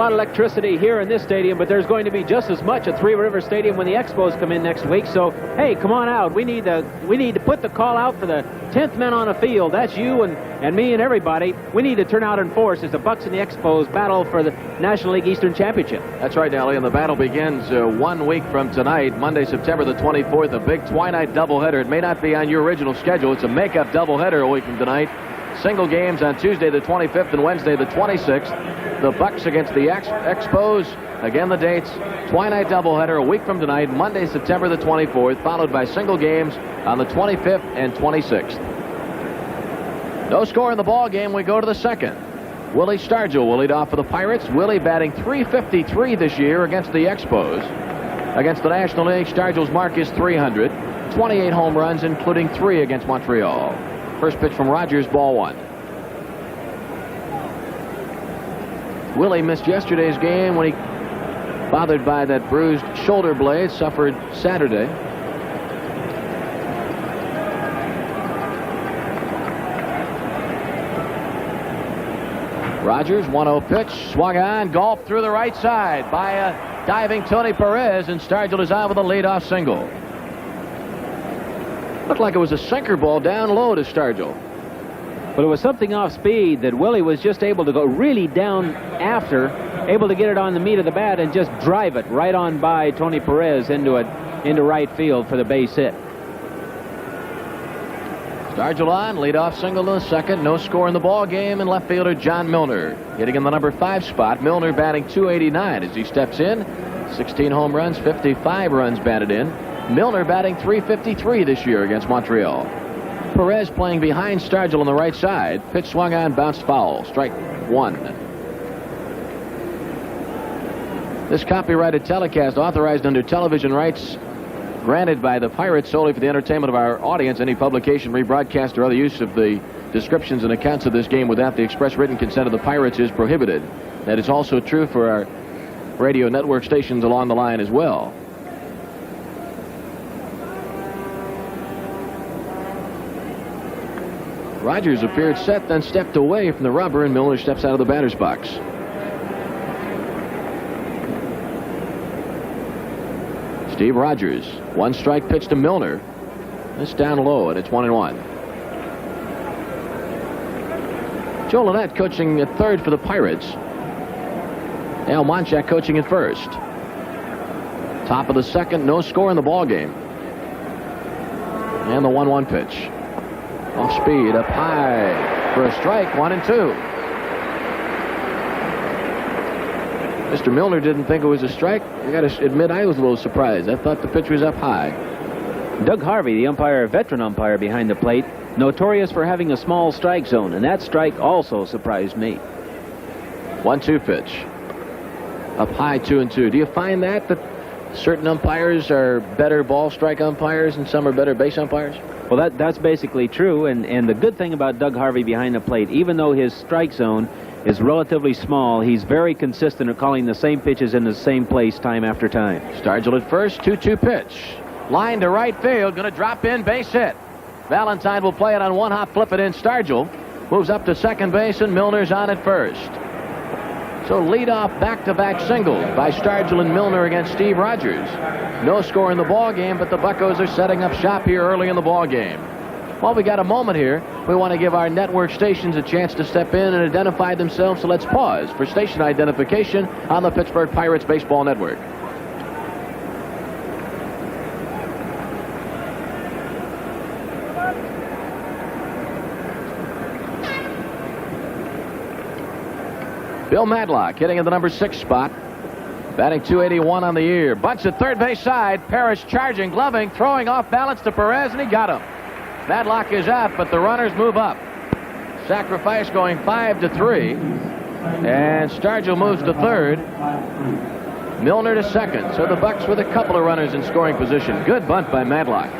A lot of electricity here in this stadium, but there's going to be just as much at Three River Stadium when the Expos come in next week. So, hey, come on out. We need to put the call out for the 10th men on the field. That's you and me and everybody. We need to turn out in force as the Bucks and the Expos battle for the National League Eastern Championship. That's right, Nellie, and the battle begins 1 week from tonight, Monday, September the 24th, a big twilight doubleheader. It may not be on your original schedule. It's a makeup doubleheader a week from tonight. Single games on Tuesday the 25th and Wednesday the 26th. The Bucks against the Expos. Again, the dates, twilight doubleheader a week from tonight, Monday, September the 24th, followed by single games on the 25th and 26th. No score in the ball game. We go to the second. Willie Stargell will lead off for the Pirates. Willie batting .353 this year against the Expos. Against the National League, Stargell's mark is 300. 28 home runs, including 3 against Montreal. First pitch from Rogers, ball 1. Willie missed yesterday's game when he, bothered by that bruised shoulder blade, suffered Saturday. Rogers, 1-0 pitch, swung on, gulped through the right side by a diving Tony Perez, and Stargell is out with a leadoff single. Looked like it was a sinker ball down low to Stargell. But it was something off speed that Willie was just able to go really down after, able to get it on the meat of the bat and just drive it right on by Tony Perez into right field for the base hit. Stargell on, leadoff single in the second. No score in the ball game, and left fielder John Milner hitting in the number 5 spot. Milner batting .289 as he steps in. 16 home runs, 55 runs batted in. Milner batting .353 this year against Montreal. Perez playing behind Stargell on the right side. Pitch swung on, bounced foul. Strike 1. This copyrighted telecast, authorized under television rights granted by the Pirates solely for the entertainment of our audience. Any publication, rebroadcast, or other use of the descriptions and accounts of this game without the express written consent of the Pirates is prohibited. That is also true for our radio network stations along the line as well. Rogers appeared set, then stepped away from the rubber, and Milner steps out of the batter's box. Steve Rogers, 1 strike pitch to Milner. This down low, and it's 1-1. Joe Lynette coaching at third for the Pirates. Al Monchak coaching at first. Top of the second, no score in the ball game. And the 1-1 pitch. Off speed, up high for a strike, 1-2. Mr. Milner didn't think it was a strike. I got to admit, I was a little surprised. I thought the pitch was up high. Doug Harvey, the umpire, veteran umpire behind the plate, notorious for having a small strike zone, and that strike also surprised me. 1-2 pitch. Up high, 2-2. Do you find that certain umpires are better ball strike umpires and some are better base umpires? Well, that's basically true, and the good thing about Doug Harvey behind the plate, even though his strike zone is relatively small, he's very consistent at calling the same pitches in the same place time after time. Stargell at first, 2-2 pitch. Line to right field, going to drop in, base hit. Valentine will play it on one hop, flip it in. Stargell moves up to second base, and Milner's on at first. So leadoff back-to-back singles by Stargell and Milner against Steve Rogers. No score in the ball game, but the Buccos are setting up shop here early in the ball game. Well, we got a moment here. We want to give our network stations a chance to step in and identify themselves, so let's pause for station identification on the Pittsburgh Pirates Baseball Network. Bill Madlock hitting in the number 6 spot. Batting .281 on the year. Bunts at third base side. Parrish charging, gloving, throwing off balance to Perez, and he got him. Madlock is out, but the runners move up. Sacrifice going 5-3. And Stargell moves to third. Milner to second. So the Bucks with a couple of runners in scoring position. Good bunt by Madlock.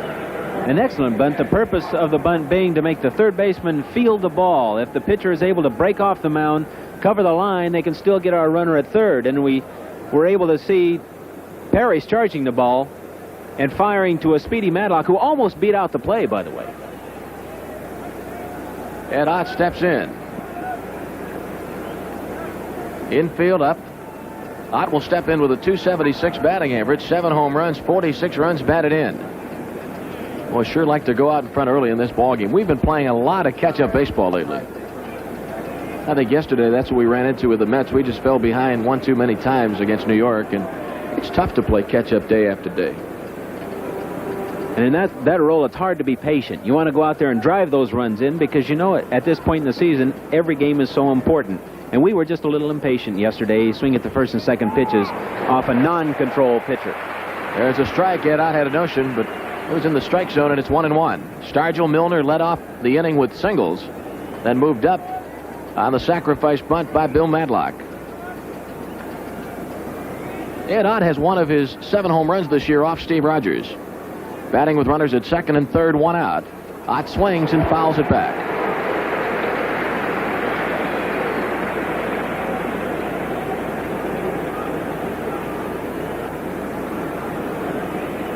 An excellent bunt. The purpose of the bunt being to make the third baseman field the ball. If the pitcher is able to break off the mound, cover the line, they can still get our runner at third. And we were able to see Parrish charging the ball and firing to a speedy Madlock, who almost beat out the play, by the way. And Ott steps in. Infield up. Ott will step in with a .276 batting average, 7 home runs, 46 runs batted in. Well, sure like to go out in front early in this ballgame. We've been playing a lot of catch-up baseball lately. I think yesterday that's what we ran into with the Mets. We just fell behind one too many times against New York, and it's tough to play catch-up day after day. And in that role, it's hard to be patient. You want to go out there and drive those runs in because you know at this point in the season, every game is so important. And we were just a little impatient yesterday, swing at the first and second pitches off a non-control pitcher. There's a strike. Ed Ott had a notion, but it was in the strike zone, and it's 1-1. Stargell Milner led off the inning with singles, then moved up on the sacrifice bunt by Bill Madlock. Ed Ott has one of his 7 home runs this year off Steve Rogers. Batting with runners at second and third, 1 out. Ott swings and fouls it back.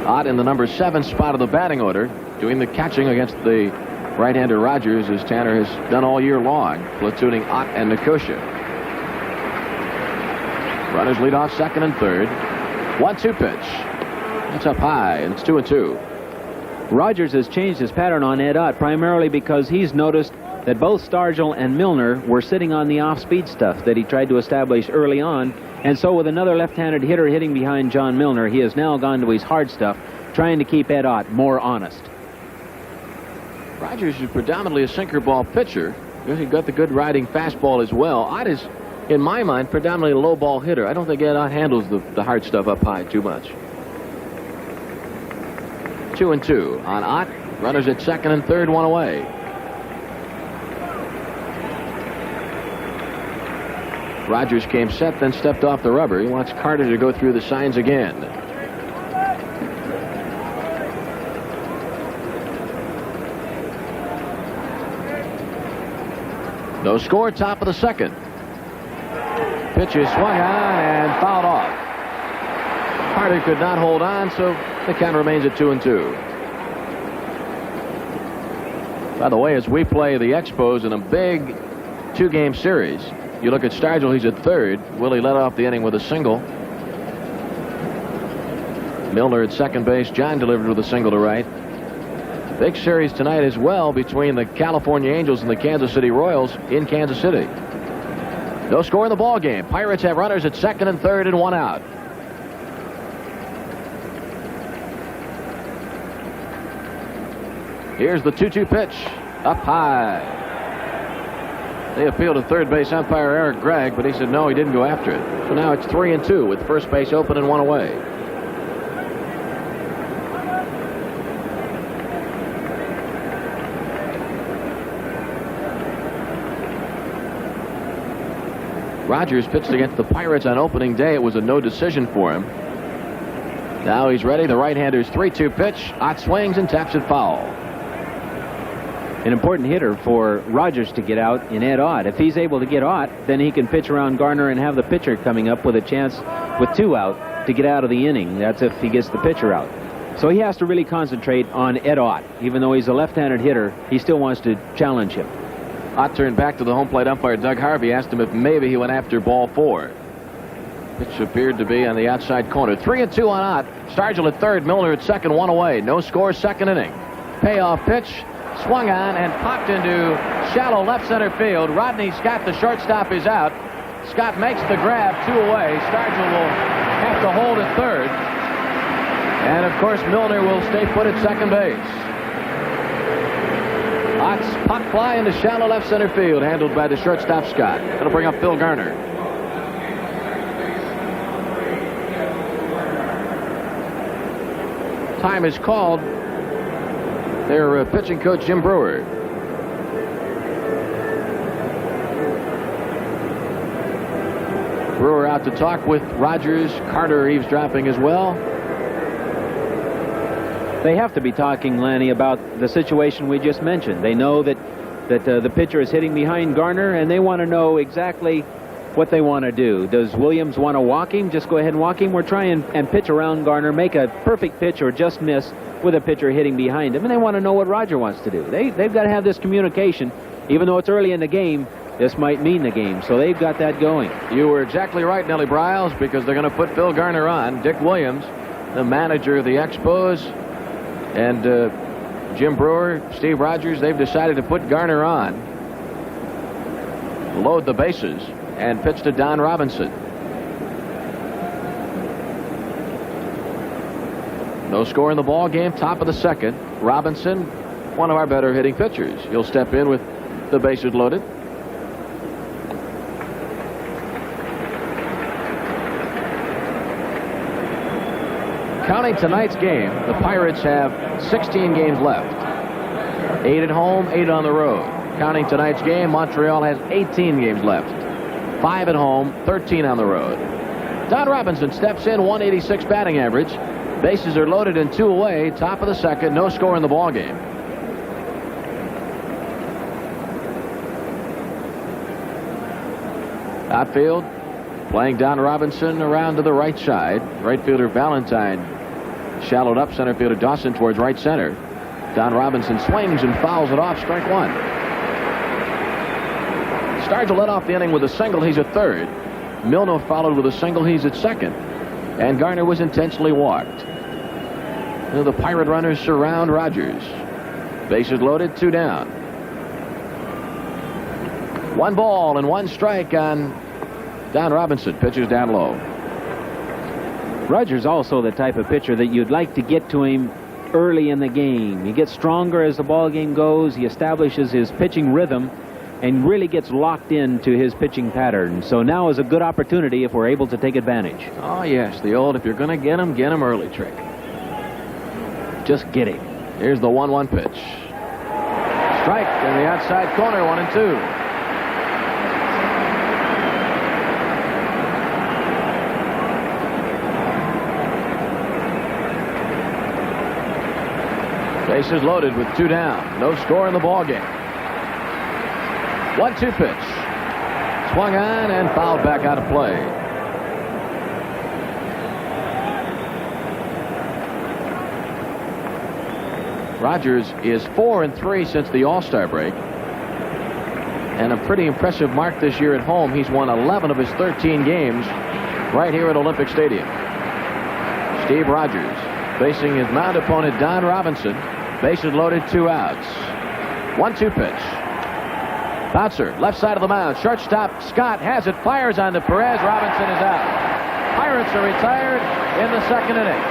Ott in the number 7 spot of the batting order, doing the catching against the right-hander Rogers, as Tanner has done all year long, platooning Ott and Nicosia. Runners lead off second and third. 1-2 pitch. That's up high, and it's 2-2. Rogers has changed his pattern on Ed Ott primarily because he's noticed that both Stargell and Milner were sitting on the off-speed stuff that he tried to establish early on. And so with another left-handed hitter hitting behind John Milner, he has now gone to his hard stuff, trying to keep Ed Ott more honest. Rogers is predominantly a sinker ball pitcher. He's got the good riding fastball as well. Ott is, in my mind, predominantly a low ball hitter. I don't think Ed Ott handles the hard stuff up high too much. 2-2 on Ott. Runners at second and third, 1 away. Rogers came set, then stepped off the rubber. He wants Carter to go through the signs again. No score, top of the second. Pitch is swung on and fouled off. Carter could not hold on, so the count remains at 2-2. By the way, as we play the Expos in a big 2-game series, you look at Stargell, he's at third. Willie led off the inning with a single. Milner at second base. John delivered with a single to right. Big series tonight as well between the California Angels and the Kansas City Royals in Kansas City. No score in the ball game. Pirates have runners at second and third and 1 out. Here's the 2-2 pitch. Up high. They appealed to third base umpire Eric Gregg, but he said no, he didn't go after it. So now it's 3-2 with first base open and 1 away. Rogers pitched against the Pirates on opening day. It was a no decision for him. Now he's ready. The right-hander's 3-2 pitch. Ott swings and taps it foul. An important hitter for Rogers to get out in Ed Ott. If he's able to get Ott, then he can pitch around Garner and have the pitcher coming up with a chance with 2 out to get out of the inning. That's if he gets the pitcher out. So he has to really concentrate on Ed Ott. Even though he's a left-handed hitter, he still wants to challenge him. Ott turned back to the home plate umpire Doug Harvey, asked him if maybe he went after ball 4. Pitch appeared to be on the outside corner. 3-2 on Ott. Stargell at third, Milner at second, 1 away. No score, second inning. Payoff pitch. Swung on and popped into shallow left center field. Rodney Scott, the shortstop, is out. Scott makes the grab, 2 away. Stargell will have to hold at third. And, of course, Milner will stay put at second base. Ott's pop fly into shallow left center field, handled by the shortstop, Scott. That'll bring up Phil Garner. Time is called. Their pitching coach, Jim Brewer. Brewer out to talk with Rogers. Carter eavesdropping as well. They have to be talking, Lanny, about the situation we just mentioned. They know that the pitcher is hitting behind Garner, and they want to know exactly what they want to do. Does Williams want to walk him? Just go ahead and walk him. Or try and pitch around Garner, make a perfect pitch or just miss with a pitcher hitting behind him. And they want to know what Roger wants to do. They've got to have this communication, even though it's early in the game. this might mean the game. So they've got that going. You were exactly right, Nellie Bryles, because they're going to put Phil Garner on. Dick Williams, the manager of the Expos, and Jim Brewer, Steve Rogers, they've decided to put Garner on, load the bases, and pitch to Don Robinson. No score in the ball game, top of the second. Robinson, one of our better hitting pitchers. He'll step in with the bases loaded. Counting tonight's game, the Pirates have 16 games left. 8 at home, 8 on the road. Counting tonight's game, Montreal has 18 games left. 5 at home, 13 on the road. Don Robinson steps in, 186 batting average. Bases are loaded and 2 away. Top of the second, no score in the ball game. Outfield, playing Don Robinson around to the right side. Right fielder Valentine shallowed up. Center fielder Dawson towards right center. Don Robinson swings and fouls it off. Strike one. Stards will let off the inning with a single. He's at third. Milno followed with a single. He's at second. And Garner was intentionally walked. The Pirate runners surround Rogers. Bases loaded, 2 down. 1 ball and 1 strike on Don Robinson. Pitches down low. Rogers also the type of pitcher that you'd like to get to him early in the game. He gets stronger as the ball game goes. He establishes his pitching rhythm and really gets locked into his pitching pattern. So now is a good opportunity if we're able to take advantage. Oh, yes, the old if you're going to get him early trick. Just get him. Here's the 1-1 pitch. Strike in the outside corner, 1-2. Bases loaded with 2 down. No score in the ball game. 1-2 pitch. Swung on and fouled back out of play. Rogers is 4-3 since the All-Star break. And a pretty impressive mark this year at home. He's won 11 of his 13 games right here at Olympic Stadium. Steve Rogers facing his mound opponent Don Robinson. Bases loaded, 2 outs. 1-2 pitch. Bouncer, left side of the mound. Shortstop Scott has it, fires on to Perez. Robinson is out. Pirates are retired in the second inning.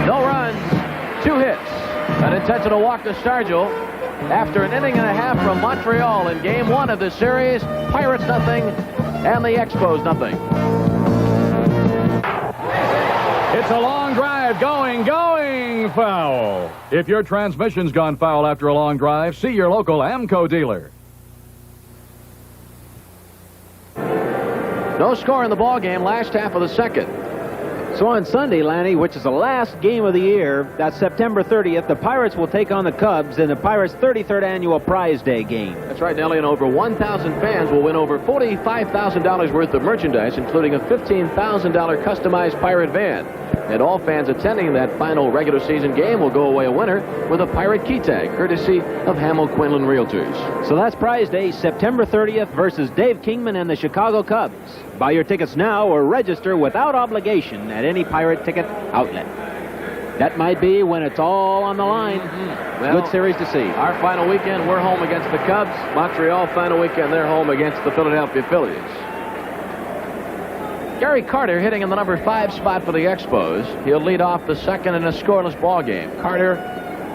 No runs, 2 hits. An intentional walk to Stargell after an inning and a half from Montreal in game 1 of the series. Pirates nothing and the Expos nothing. It's a long drive, going, foul. If your transmission's gone foul after a long drive, see your local AMCO dealer. No score in the ball game, last half of the second. So on Sunday, Lanny, which is the last game of the year, that's September 30th, the Pirates will take on the Cubs in the Pirates' 33rd annual Prize Day game. That's right, Nellie, and over 1,000 fans will win over $45,000 worth of merchandise, including a $15,000 customized Pirate van. And all fans attending that final regular season game will go away a winner with a Pirate key tag, courtesy of Hamill Quinlan Realtors. So that's Prize Day, September 30th versus Dave Kingman and the Chicago Cubs. Buy your tickets now or register without obligation at any Pirate ticket outlet. That might be when it's all on the line. Well, good series to see. Our final weekend, we're home against the Cubs. Montreal, final weekend, they're home against the Philadelphia Phillies. Gary Carter hitting in the number 5 spot for the Expos. He'll lead off the second in a scoreless ball game. Carter,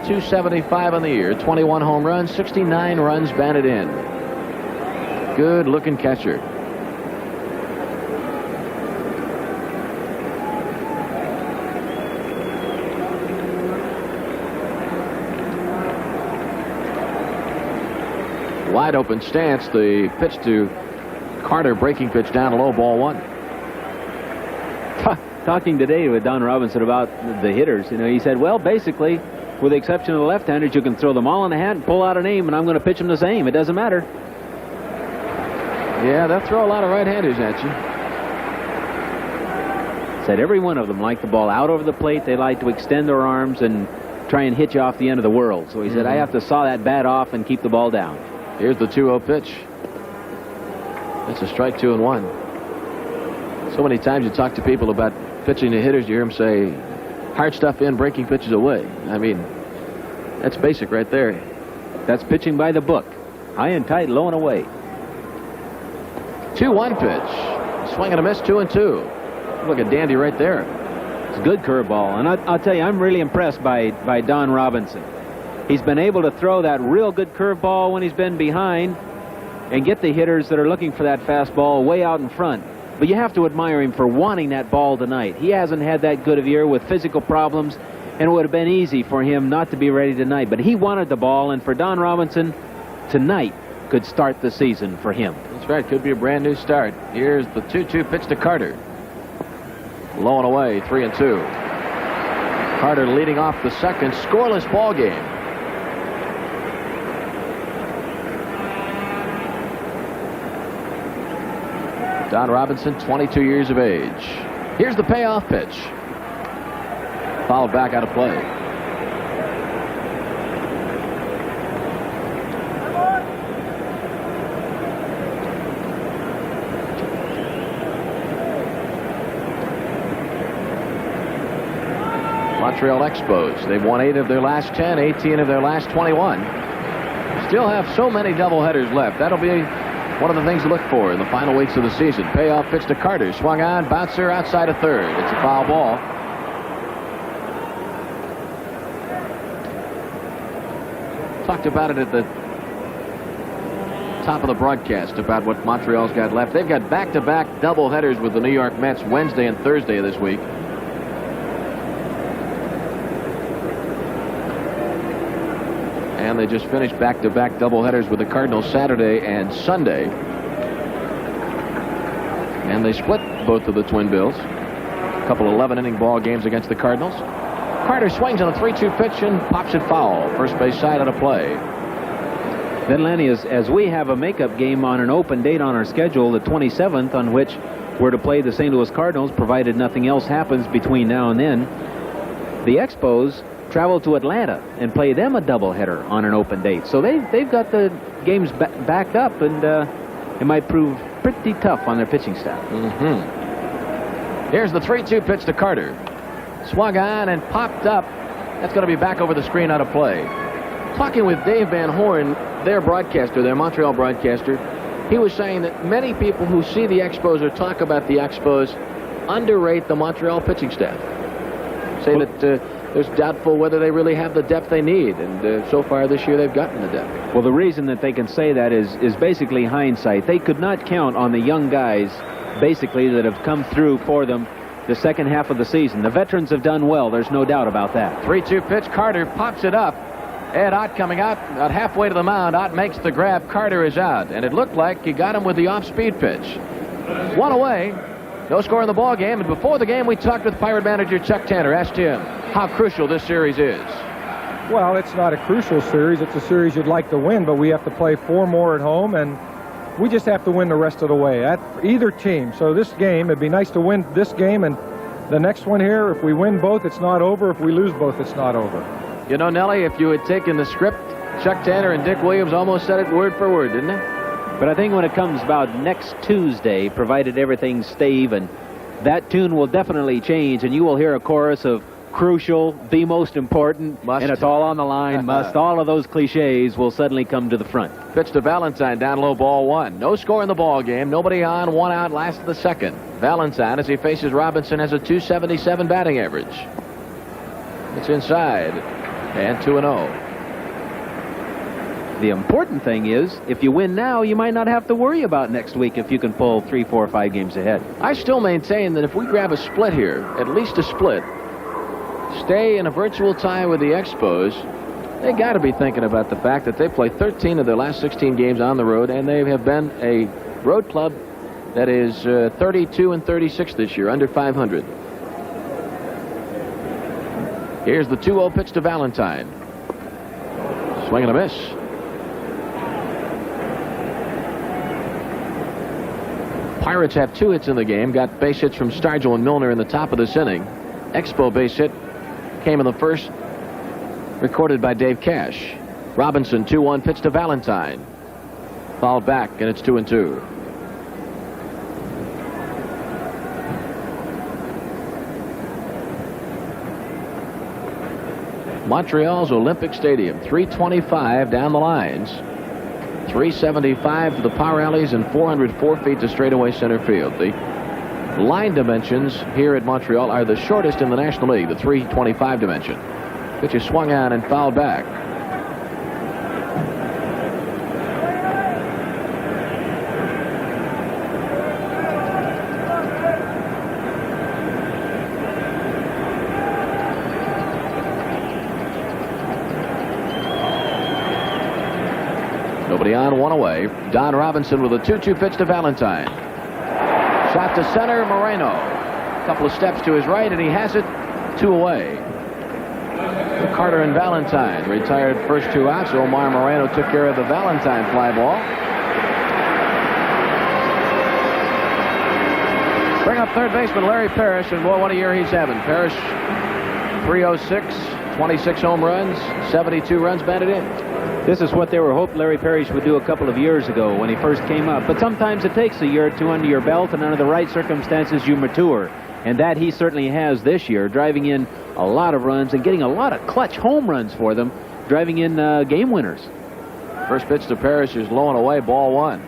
275 on the year, 21 home runs, 69 runs batted in. Good looking catcher. Wide open stance. The pitch to Carter, breaking pitch down low, ball 1. Talking today with Don Robinson about the hitters, he said, well, basically, with the exception of the left-handers, you can throw them all in the hat and pull out a name, and I'm going to pitch them the same. It doesn't matter. Yeah, they'll throw a lot of right-handers at you. Said every one of them like the ball out over the plate. They like to extend their arms and try and hit you off the end of the world. So he said, I have to saw that bat off and keep the ball down. Here's the 2-0 pitch. It's a strike, 2-1. So many times you talk to people about pitching to hitters, you hear them say, hard stuff in, breaking pitches away. I mean, that's basic right there. That's pitching by the book. High and tight, low and away. 2-1 pitch. Swing and a miss, 2-2. Look at Dandy right there. It's a good curveball. And I'll tell you, I'm really impressed by Don Robinson. He's been able to throw that real good curveball when he's been behind and get the hitters that are looking for that fastball way out in front. But you have to admire him for wanting that ball tonight. He hasn't had that good of a year with physical problems, and it would have been easy for him not to be ready tonight. But he wanted the ball, and for Don Robinson, tonight could start the season for him. That's right. Could be a brand new start. Here's the 2-2 pitch to Carter. Low and away, 3-2. Carter leading off the second. Scoreless ball game. Don Robinson, 22 years of age. Here's the payoff pitch. Fouled back out of play. Montreal Expos. They've won 8 of their last 10, 18 of their last 21. Still have so many doubleheaders left. That'll be one of the things to look for in the final weeks of the season. Payoff pitch to Carter. Swung on, bouncer outside of third. It's a foul ball. Talked about it at the top of the broadcast about what Montreal's got left. They've got back-to-back doubleheaders with the New York Mets Wednesday and Thursday of this week. And they just finished back-to-back doubleheaders with the Cardinals Saturday and Sunday. And they split both of the Twin Bills. A couple 11-inning ball games against the Cardinals. Carter swings on a 3-2 pitch and pops it foul. First base side out of play. Then, Lenny, as we have a makeup game on an open date on our schedule, the 27th, on which we're to play the St. Louis Cardinals, provided nothing else happens between now and then, the Expos travel to Atlanta and play them a doubleheader on an open date. So they've got the games backed up, and it might prove pretty tough on their pitching staff. Here's the 3-2 pitch to Carter. Swung on and popped up. That's going to be back over the screen out of play. Talking with Dave Van Horn, their broadcaster, their Montreal broadcaster, he was saying that many people who see the Expos or talk about the Expos underrate the Montreal pitching staff. Say that there's doubtful whether they really have the depth they need, and so far this year they've gotten the depth. Well, the reason that they can say that is basically hindsight. They could not count on the young guys, basically, that have come through for them the second half of the season. The veterans have done well. There's no doubt about that. 3-2 pitch. Carter pops it up. Ed Ott coming out about halfway to the mound. Ott makes the grab. Carter is out, and it looked like he got him with the off-speed pitch. One away. No score in the ball game. And before the game, we talked with Pirate manager Chuck Tanner. Asked him how crucial this series is. Well, it's not a crucial series. It's a series you'd like to win, but we have to play 4 more at home, and we just have to win the rest of the way. Either team. So this game, it'd be nice to win this game, and the next one here, if we win both, it's not over. If we lose both, it's not over. You know, Nellie, if you had taken the script, Chuck Tanner and Dick Williams almost said it word for word, didn't they? But I think when it comes about next Tuesday, provided everything's stay even, that tune will definitely change, and you will hear a chorus of crucial, the most important, must, and it's all on the line, must. All of those cliches will suddenly come to the front. Pitch to Valentine, down low, ball 1. No score in the ball game. Nobody on, 1 out, last of the second. Valentine, as he faces Robinson, has a .277 batting average. It's inside, and 2-0. The important thing is, if you win now, you might not have to worry about next week if you can pull 3, 4, 5 games ahead. I still maintain that if we grab a split here, at least a split, stay in a virtual tie with the Expos, they got to be thinking about the fact that they played 13 of their last 16 games on the road, and they have been a road club that is 32-36 this year, under 500. Here's the 2-0 pitch to Valentine. Swing and a miss. Pirates have 2 hits in the game. Got base hits from Stargell and Milner in the top of this inning. Expo base hit came in the first, recorded by Dave Cash. Robinson, 2-1 pitch to Valentine. Fouled back, and it's 2-2. Montreal's Olympic Stadium, 325 down the lines, 375 for the power alleys, and 404 feet to straightaway center field. The line dimensions here at Montreal are the shortest in the National League, the 325 dimension. Pitch is swung on and fouled back. Nobody on, one away. Don Robinson with a 2-2 pitch to Valentine. Shot to center, Moreno. A couple of steps to his right, and he has it 2 away. Carter and Valentine retired first 2 outs. Omar Moreno took care of the Valentine fly ball. Bring up third baseman Larry Parrish, and boy, what a year he's having. Parrish, 306, 26 home runs, 72 runs batted in. This is what they were hoping Larry Parrish would do a couple of years ago when he first came up. But sometimes it takes a year or two under your belt, and under the right circumstances you mature. And that he certainly has this year, driving in a lot of runs and getting a lot of clutch home runs for them, driving in game winners. First pitch to Parrish is low and away, ball 1.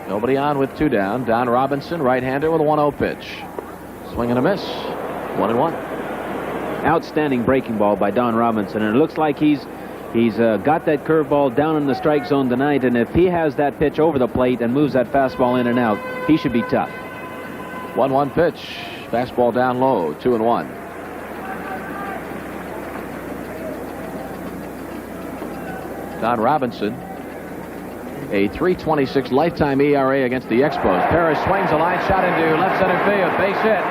Nobody on with 2 down. Don Robinson, right-hander with a 1-0 pitch. Swing and a miss. 1-1. Outstanding breaking ball by Don Robinson, and it looks like he's got that curveball down in the strike zone tonight, and if he has that pitch over the plate and moves that fastball in and out, he should be tough. 1-1 pitch. Fastball down low, 2-1. Don Robinson, a 3.26 lifetime ERA against the Expos. Parrish swings a line shot into left center field. Base hit.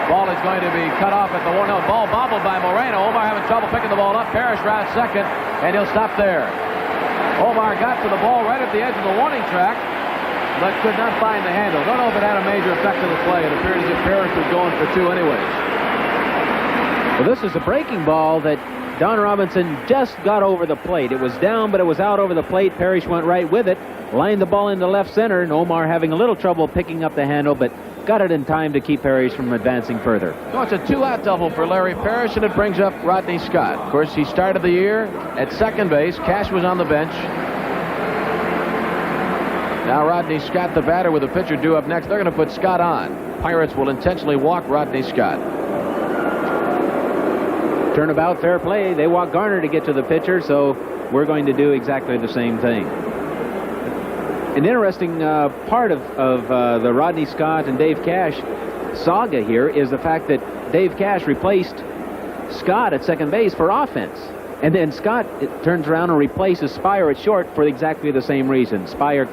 Ball is going to be cut off at the 1-0. Ball bobbled by Moreno. Omar having trouble picking the ball up. Parrish rounds second, and he'll stop there. Omar got to the ball right at the edge of the warning track, but could not find the handle. Don't know if it had a major effect on the play. It appeared as if Parrish was going for 2 anyways. Well, this is a breaking ball that Don Robinson just got over the plate. It was down, but it was out over the plate. Parrish went right with it, lined the ball into left center, and Omar having a little trouble picking up the handle, but got it in time to keep Parrish from advancing further. So it's a 2-out double for Larry Parrish, and it brings up Rodney Scott. Of course, he started the year at second base. Cash was on the bench. Now Rodney Scott, the batter, with a pitcher due up next. They're going to put Scott on. Pirates will intentionally walk Rodney Scott. Turnabout, fair play. They walk Garner to get to the pitcher, so we're going to do exactly the same thing. An interesting part of the Rodney Scott and Dave Cash saga here is the fact that Dave Cash replaced Scott at second base for offense. And then Scott turns around and replaces Spire at short for exactly the same reason. Spire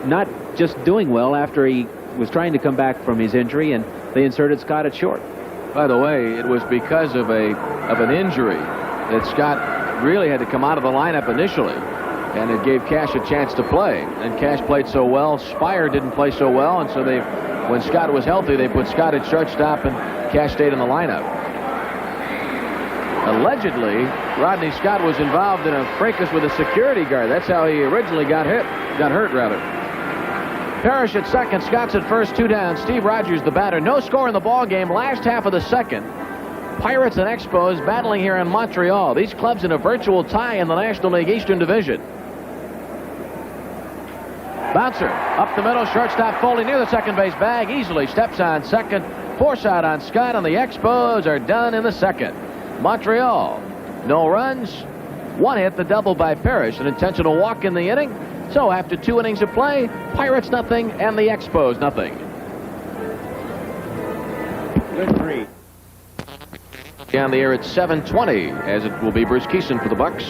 not just doing well after he was trying to come back from his injury, and they inserted Scott at short. By the way, it was because of an injury that Scott really had to come out of the lineup initially, and it gave Cash a chance to play. And Cash played so well, Spire didn't play so well, and so when Scott was healthy, they put Scott at shortstop, and Cash stayed in the lineup. Allegedly, Rodney Scott was involved in a fracas with a security guard. That's how he originally got hurt. Parrish at second, Scott's at first, 2 down. Steve Rogers, the batter. No score in the ball game. Last half of the second. Pirates and Expos battling here in Montreal. These clubs in a virtual tie in the National League Eastern Division. Bouncer up the middle, shortstop Foley near the second base bag. Easily steps on second. Force out on Scott, and the Expos are done in the second. Montreal, no runs. 1 hit, the double by Parrish, an intentional walk in the inning. So after 2 innings of play, Pirates nothing and the Expos nothing. Good 3. On the air at 7:20, as it will be Bruce Keeson for the Bucks.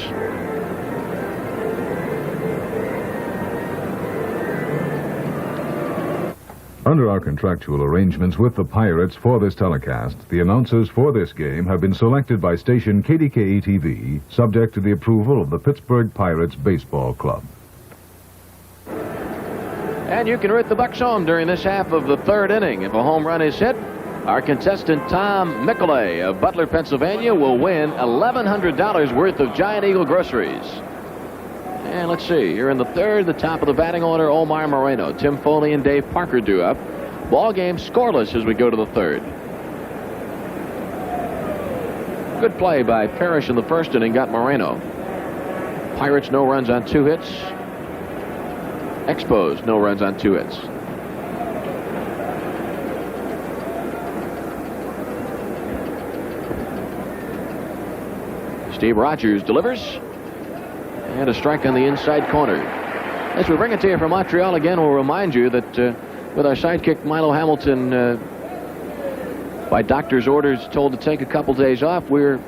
Under our contractual arrangements with the Pirates for this telecast, the announcers for this game have been selected by station KDKA-TV, subject to the approval of the Pittsburgh Pirates Baseball Club. And you can root the Bucks home during this half of the 3rd inning. If a home run is hit, our contestant Tom Mickelay of Butler, Pennsylvania will win $1,100 worth of Giant Eagle groceries. And let's see. Here in the third, the top of the batting order, Omar Moreno. Tim Foley and Dave Parker due up. Ball game scoreless as we go to the third. Good play by Parrish in the first inning, got Moreno. Pirates no runs on 2 hits. Expos no runs on 2 hits. Steve Rogers delivers. And a strike on the inside corner. As we bring it to you from Montreal again, we'll remind you that with our sidekick Milo Hamilton, by doctor's orders, told to take a couple days off, we're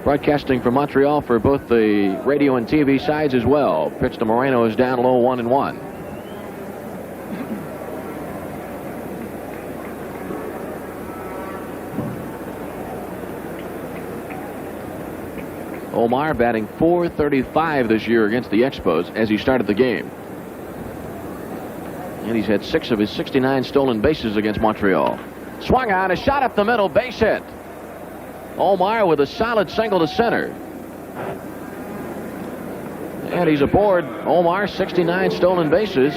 broadcasting from Montreal for both the radio and TV sides as well. Pitch to Moreno is down low, 1-1. Omar batting .435 this year against the Expos as he started the game. And he's had 6 of his 69 stolen bases against Montreal. Swung on, a shot up the middle, base hit. Omar with a solid single to center. And he's aboard. Omar, 69 stolen bases.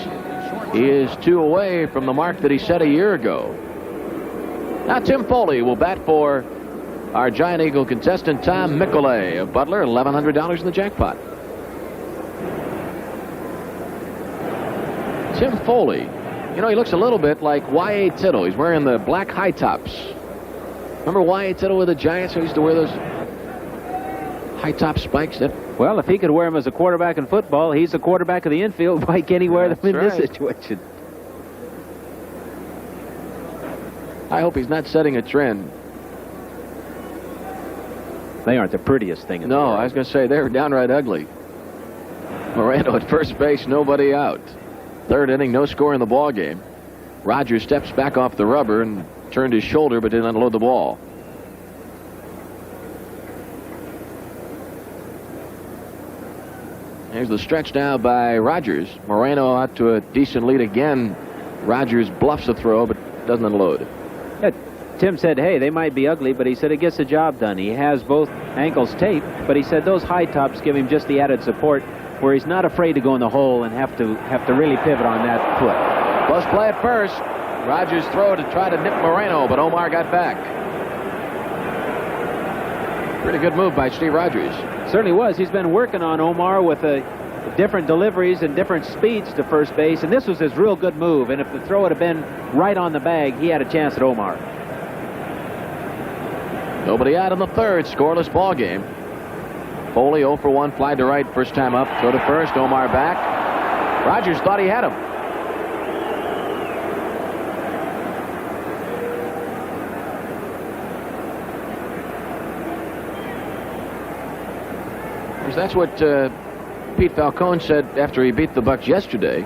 He is 2 away from the mark that he set a year ago. Now Tim Foley will bat for our Giant Eagle contestant, Tom Mickle of Butler, $1,100 in the jackpot. Tim Foley, you know, he looks a little bit like Y.A. Tittle. He's wearing the black high tops. Remember Y.A. Tittle with the Giants who used to wear those high top spikes? Well, if he could wear them as a quarterback in football, he's a quarterback of the infield. Why can't he wear them in this situation? I hope he's not setting a trend. They aren't the prettiest thing in the world. I was going to say, they're downright ugly. Moreno at first base, nobody out. Third inning, no score in the ball game. Rogers steps back off the rubber and turned his shoulder but didn't unload the ball. Here's the stretch now by Rogers. Moreno out to a decent lead again. Rogers bluffs the throw but doesn't unload. Yeah, Tim said, hey, they might be ugly, but he said it gets the job done. He has both ankles taped, but he said those high tops give him just the added support where he's not afraid to go in the hole and have to really pivot on that foot. Close play at first. Rogers throw to try to nip Moreno, but Omar got back. Pretty good move by Steve Rogers. Certainly was. He's been working on Omar with different deliveries and different speeds to first base, and this was his real good move. And if the throw had been right on the bag, he had a chance at Omar. Nobody out in the third. Scoreless ball game. Foley 0 for 1, fly to right first time up. Throw to first. Omar back. Rogers thought he had him. That's what Pete Falcone said after he beat the Bucks yesterday.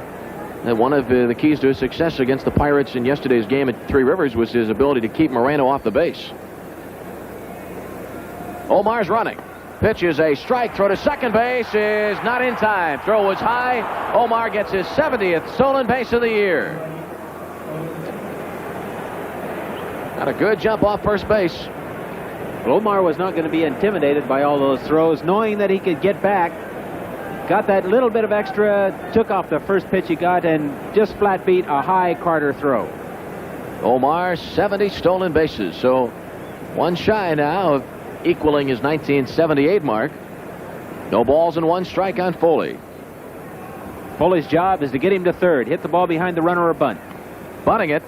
That one of the keys to his success against the Pirates in yesterday's game at Three Rivers was his ability to keep Moreno off the base. Omar's running. Pitch is a strike. Throw to second base is not in time. Throw was high. Omar gets his 70th stolen base of the year. Got a good jump off first base. Omar was not going to be intimidated by all those throws, knowing that he could get back. Got that little bit of extra, took off the first pitch he got, and just flat beat a high Carter throw. Omar, 70 stolen bases, so one shy now of equaling his 1978 mark. No balls and 1 strike on Foley. Foley's job is to get him to third, hit the ball behind the runner or bunt. Bunting it.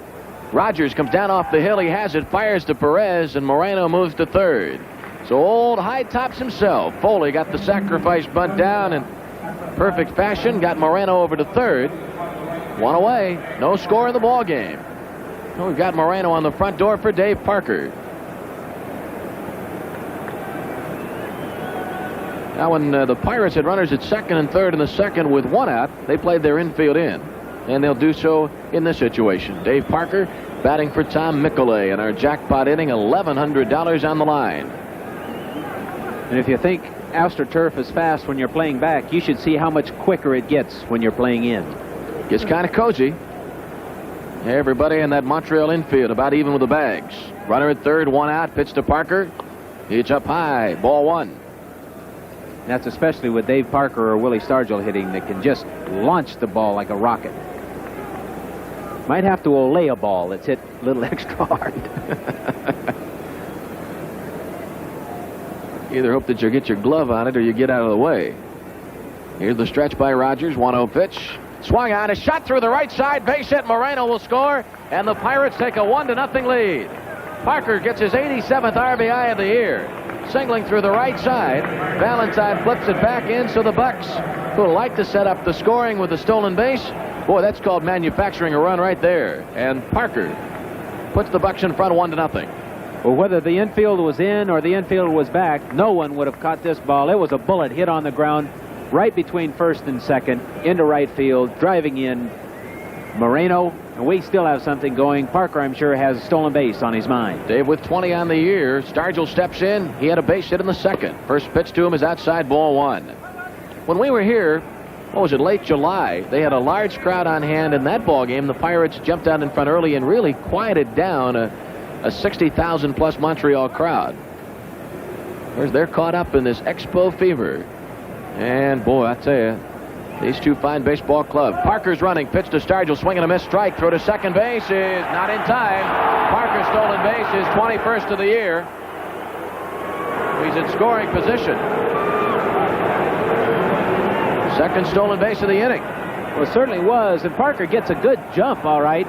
Rogers comes down off the hill. He has it, fires to Perez, and Moreno moves to third. So old high tops himself. Foley got the sacrifice bunt down in perfect fashion. Got Moreno over to third. 1 away. No score in the ball game. So we've got Moreno on the front door for Dave Parker. Now when the Pirates had runners at second and third in the second with 1 out, they played their infield in. And they'll do so in this situation. Dave Parker batting for Tom Mickle in our jackpot inning, $1,100 on the line. And if you think AstroTurf is fast when you're playing back, you should see how much quicker it gets when you're playing in. Gets kind of cozy. Everybody in that Montreal infield about even with the bags. Runner at third, 1 out, pitch to Parker. It's up high, ball 1. That's especially with Dave Parker or Willie Stargell hitting that can just launch the ball like a rocket. Might have to Olay a ball that's hit a little extra hard. Either hope that you get your glove on it or you get out of the way. Here's the stretch by Rogers. 1-0 pitch. Swung on. A shot through the right side. Base hit. Moreno will score. And the Pirates take a 1-0 lead. Parker gets his 87th RBI of the year. Singling through the right side. Valentine flips it back in, so the Bucks, who like to set up the scoring with the stolen base, boy, that's called manufacturing a run right there. And Parker puts the Bucks in front 1-0. Well, whether the infield was in or the infield was back, no one would have caught this ball. It was a bullet hit on the ground right between first and second into right field, driving in Moreno, and we still have something going. Parker, I'm sure, has a stolen base on his mind. Dave with 20 on the year. Stargell steps in. He had a base hit in the second. First pitch to him is outside, ball 1. When we were here, what was it, late July, they had a large crowd on hand in that ball game. The Pirates jumped out in front early and really quieted down a 60,000 plus Montreal crowd. They're caught up in this Expo fever. And boy, I tell you, these two fine baseball clubs. Parker's running, pitch to Stargell, swing and a miss, strike, throw to second base is not in time. Parker's stolen base is 21st of the year. He's in scoring position. Second stolen base of the inning. Well, it certainly was, and Parker gets a good jump, all right,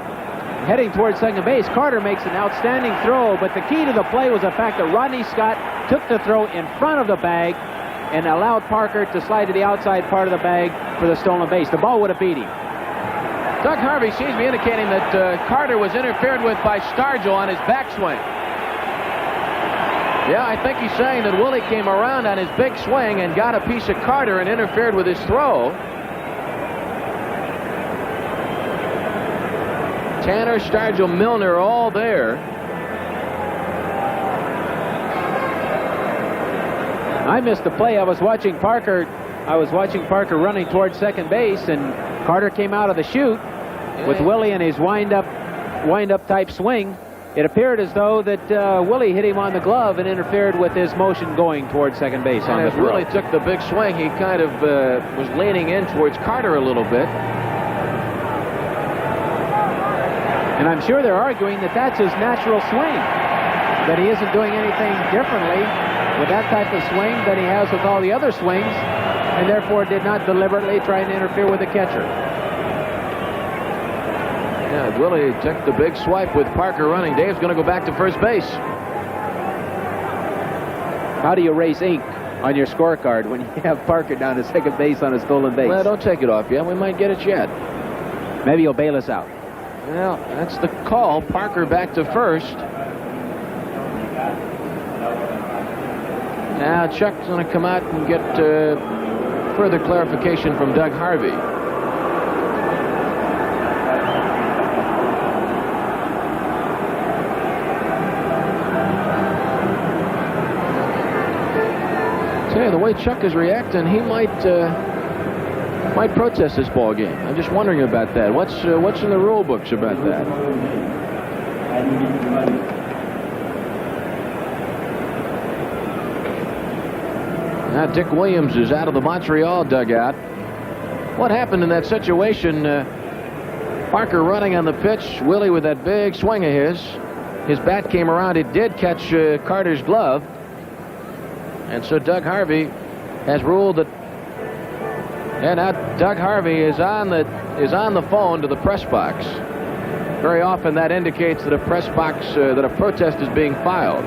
heading towards second base. Carter makes an outstanding throw, but the key to the play was the fact that Rodney Scott took the throw in front of the bag and allowed Parker to slide to the outside part of the bag for the stolen base. The ball would have beat him. Doug Harvey seems to be indicating that Carter was interfered with by Stargell on his backswing. Yeah, I think he's saying that Willie came around on his big swing and got a piece of Carter and interfered with his throw. Tanner, Stargell, Milner all there. I missed the play. I was watching Parker running towards second base, and Carter came out of the chute with Willie in his wind-up type swing. It appeared as though that Willie hit him on the glove and interfered with his motion going towards second base. And as Willie took the big swing, he kind of was leaning in towards Carter a little bit. And I'm sure they're arguing that that's his natural swing, that he isn't doing anything differently with that type of swing than he has with all the other swings, and therefore did not deliberately try and interfere with the catcher. Yeah, Willie took the big swipe with Parker running. Dave's going to go back to first base. How do you erase ink on your scorecard when you have Parker down to second base on a stolen base? Well, don't take it off yet. We might get it yet. Maybe you'll bail us out. Well, that's the call. Parker back to first. Now Chuck's going to come out and get further clarification from Doug Harvey. Tell you, the way Chuck is reacting, he might protest this ball game. I'm just wondering about that. What's in the rule books about that? Now Dick Williams is out of the Montreal dugout. What happened in that situation? Parker running on the pitch. Willie with that big swing of his. His bat came around. It did catch Carter's glove. And so Doug Harvey has ruled that. And now Doug Harvey is on the phone to the press box. Very often that indicates that a press box, that a protest is being filed.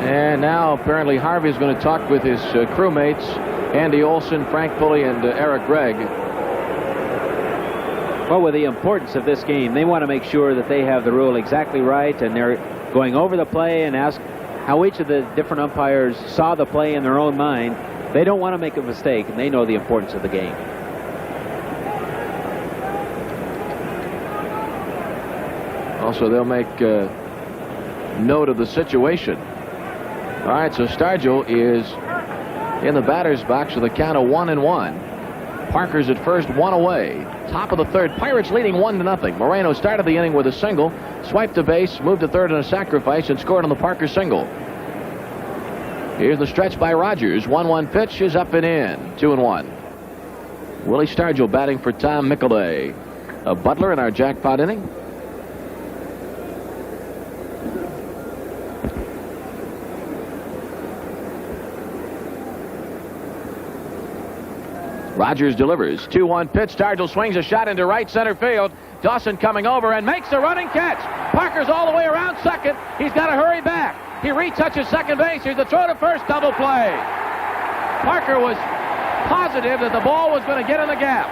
And now apparently Harvey's going to talk with his crewmates, Andy Olson, Frank Pulley, and Eric Gregg. Well, with the importance of this game, they want to make sure that they have the rule exactly right, and they're going over the play and ask how each of the different umpires saw the play in their own mind. They don't want to make a mistake, and they know the importance of the game. Also, they'll make note of the situation. All right, so Stargell is in the batter's box with a count of 1-1. Parker's at first, 1 away. Top of the third. Pirates leading 1-0. Moreno started the inning with a single, swiped a base, moved to third in a sacrifice, and scored on the Parker single. Here's the stretch by Rogers. 1-1 pitch is up and in. 2-1. Willie Stargell batting for Tom Mickelay. Butler in our jackpot inning. Rogers delivers. 2-1 pitch. Stargell swings a shot into right center field. Dawson coming over and makes a running catch. Parker's all the way around second. He's got to hurry back. He retouches second base. Here's the throw to first. Double play. Parker was positive that the ball was going to get in the gap.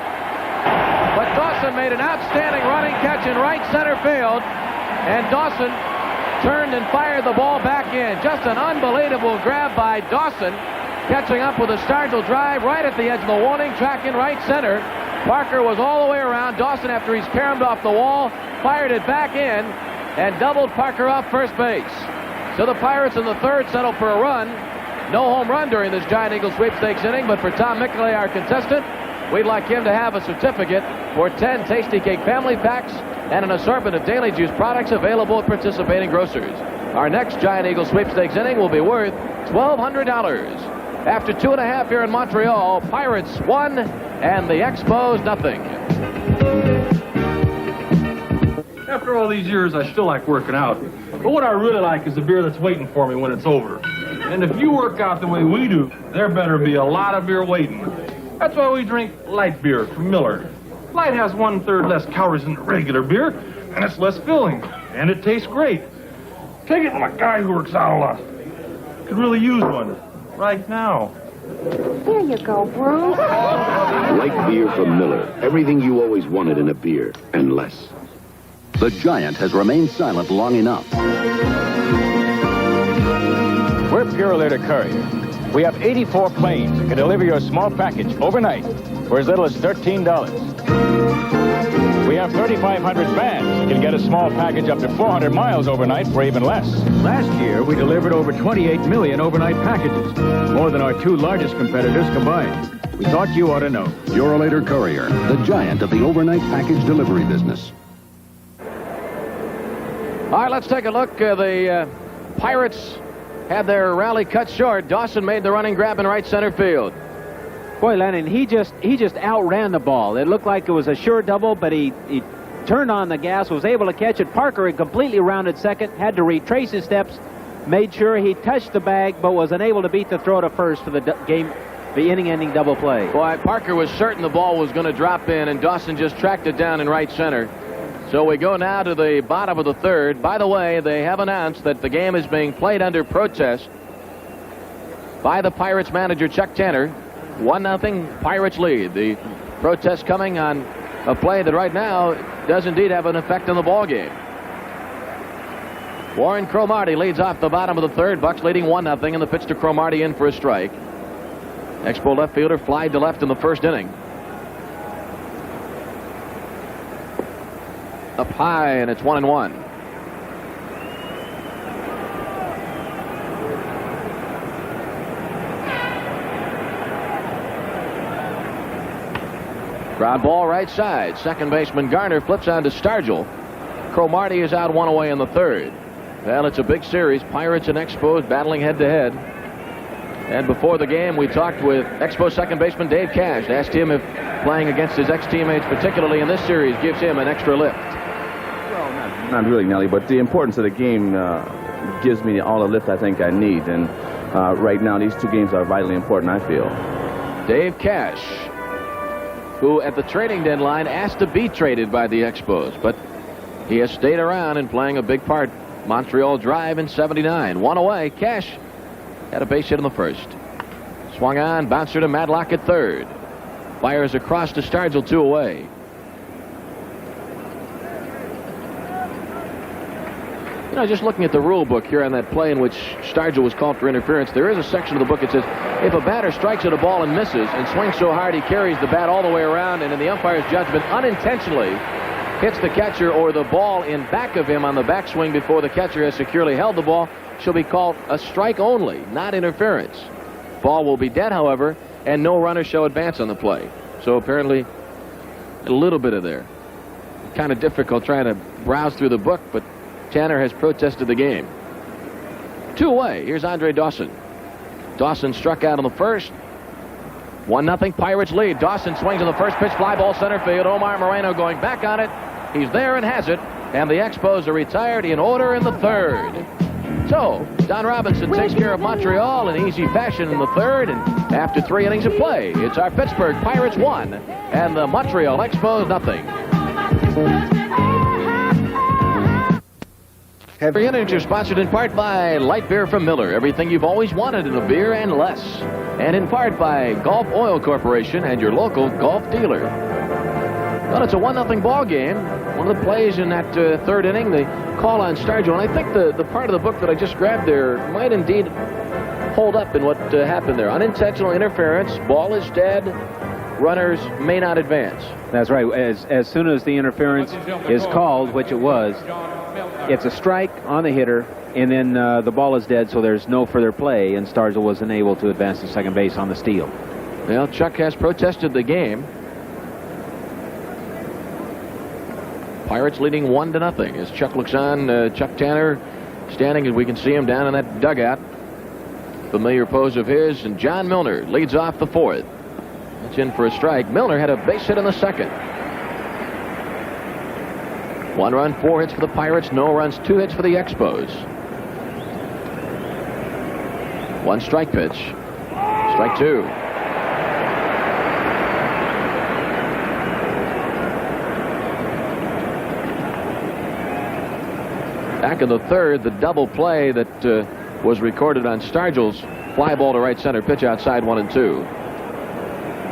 But Dawson made an outstanding running catch in right center field. And Dawson turned and fired the ball back in. Just an unbelievable grab by Dawson. Catching up with a Stargell drive right at the edge of the warning track in right center. Parker was all the way around. Dawson, after he's caromed off the wall, fired it back in and doubled Parker off first base. So the Pirates in the third settle for a run. No home run during this Giant Eagle sweepstakes inning, but for Tom Mickelay, our contestant, we'd like him to have a certificate for 10 Tasty Cake family packs and an assortment of Daily Juice products available at participating grocers. Our next Giant Eagle sweepstakes inning will be worth $1,200. After 2.5 here in Montreal, Pirates 1 and the Expos 0. After all these years, I still like working out. But what I really like is the beer that's waiting for me when it's over. And if you work out the way we do, there better be a lot of beer waiting. That's why we drink light beer from Miller. Light has 1/3 less calories than regular beer, and it's less filling, and it tastes great. Take it from a guy who works out a lot. Could really use one right now. There you go, Bruce. Light beer from Miller. Everything you always wanted in a beer, and less. The Giant has remained silent long enough. We're Purolator Courier. We have 84 planes that can deliver your small package overnight for as little as $13. We have 3,500 vans that can get a small package up to 400 miles overnight for even less. Last year, we delivered over 28 million overnight packages, more than our 2 largest competitors combined. We thought you ought to know. Purolator Courier, the giant of the overnight package delivery business. All right, let's take a look. The Pirates had their rally cut short. Dawson made the running grab in right center field. Boy, Lennon, he just outran the ball. It looked like it was a sure double, but he turned on the gas, was able to catch it. Parker had completely rounded second, had to retrace his steps, made sure he touched the bag, but was unable to beat the throw to first for the inning-ending double play. Boy, Parker was certain the ball was going to drop in, and Dawson just tracked it down in right center. So we go now to the bottom of the third. By the way, they have announced that the game is being played under protest by the Pirates manager, Chuck Tanner. 1-0 Pirates lead. The protest coming on a play that right now does indeed have an effect on the ball game. Warren Cromartie leads off the bottom of the third. Bucks leading 1-0, and the pitch to Cromartie in for a strike. Expo left fielder flied to left in the first inning. Up high, and it's 1-1. Ground ball right side. Second baseman Garner flips on to Stargell. Cromartie is out 1 away in the third. Well, it's a big series. Pirates and Expos battling head-to-head. And before the game, we talked with Expos second baseman Dave Cash. Asked him if playing against his ex-teammates, particularly in this series, gives him an extra lift. Well, not really, Nelly, but the importance of the game gives me all the lift I think I need. And right now, these 2 games are vitally important, I feel. Dave Cash, who at the trading deadline asked to be traded by the Expos, but he has stayed around and playing a big part. Montreal drive in '79. 1 away. Cash had a base hit in the first. Swung on, bouncer to Madlock at third. Fires across to Stargell 2 away. You know, just looking at the rule book here on that play in which Stargell was called for interference, there is a section of the book that says if a batter strikes at a ball and misses and swings so hard he carries the bat all the way around, and in the umpire's judgment unintentionally hits the catcher or the ball in back of him on the backswing before the catcher has securely held the ball, shall be called a strike only, not interference. Ball will be dead, however, and no runner shall advance on the play. So apparently a little bit of there. Kind of difficult trying to browse through the book, but Tanner has protested the game. 2 away. Here's Andre Dawson. Dawson struck out on the first. 1-0 Pirates lead. Dawson swings on the first pitch, fly ball center field. Omar Moreno going back on it. He's there and has it. And the Expos are retired in order in the third. So, Don Robinson takes care of Montreal in easy fashion in the third. And after 3 innings of play, it's our Pittsburgh Pirates 1 and the Montreal Expos 0. Every innings are sponsored in part by light beer from Miller. Everything you've always wanted in a beer and less. And in part by Gulf Oil Corporation and your local Gulf dealer. Well, it's a 1-0 ball game. One of the plays in that third inning, the call on Stargell. And I think the part of the book that I just grabbed there might indeed hold up in what happened there. Unintentional interference. Ball is dead. Runners may not advance. That's right. As soon as the interference is called, which it was, it's a strike on the hitter, and then the ball is dead, so there's no further play, and Stargell wasn't able to advance to second base on the steal. Well, Chuck has protested the game. Pirates leading 1-0 as Chuck looks on. Chuck Tanner standing as we can see him down in that dugout. Familiar pose of his, and John Milner leads off the fourth. That's in for a strike. Milner had a base hit in the second. 1 run, 4 hits for the Pirates, no runs, 2 hits for the Expos. 1 strike pitch. Strike 2. Back in the third, the double play that was recorded on Stargell's fly ball to right center, pitch outside 1 and 2.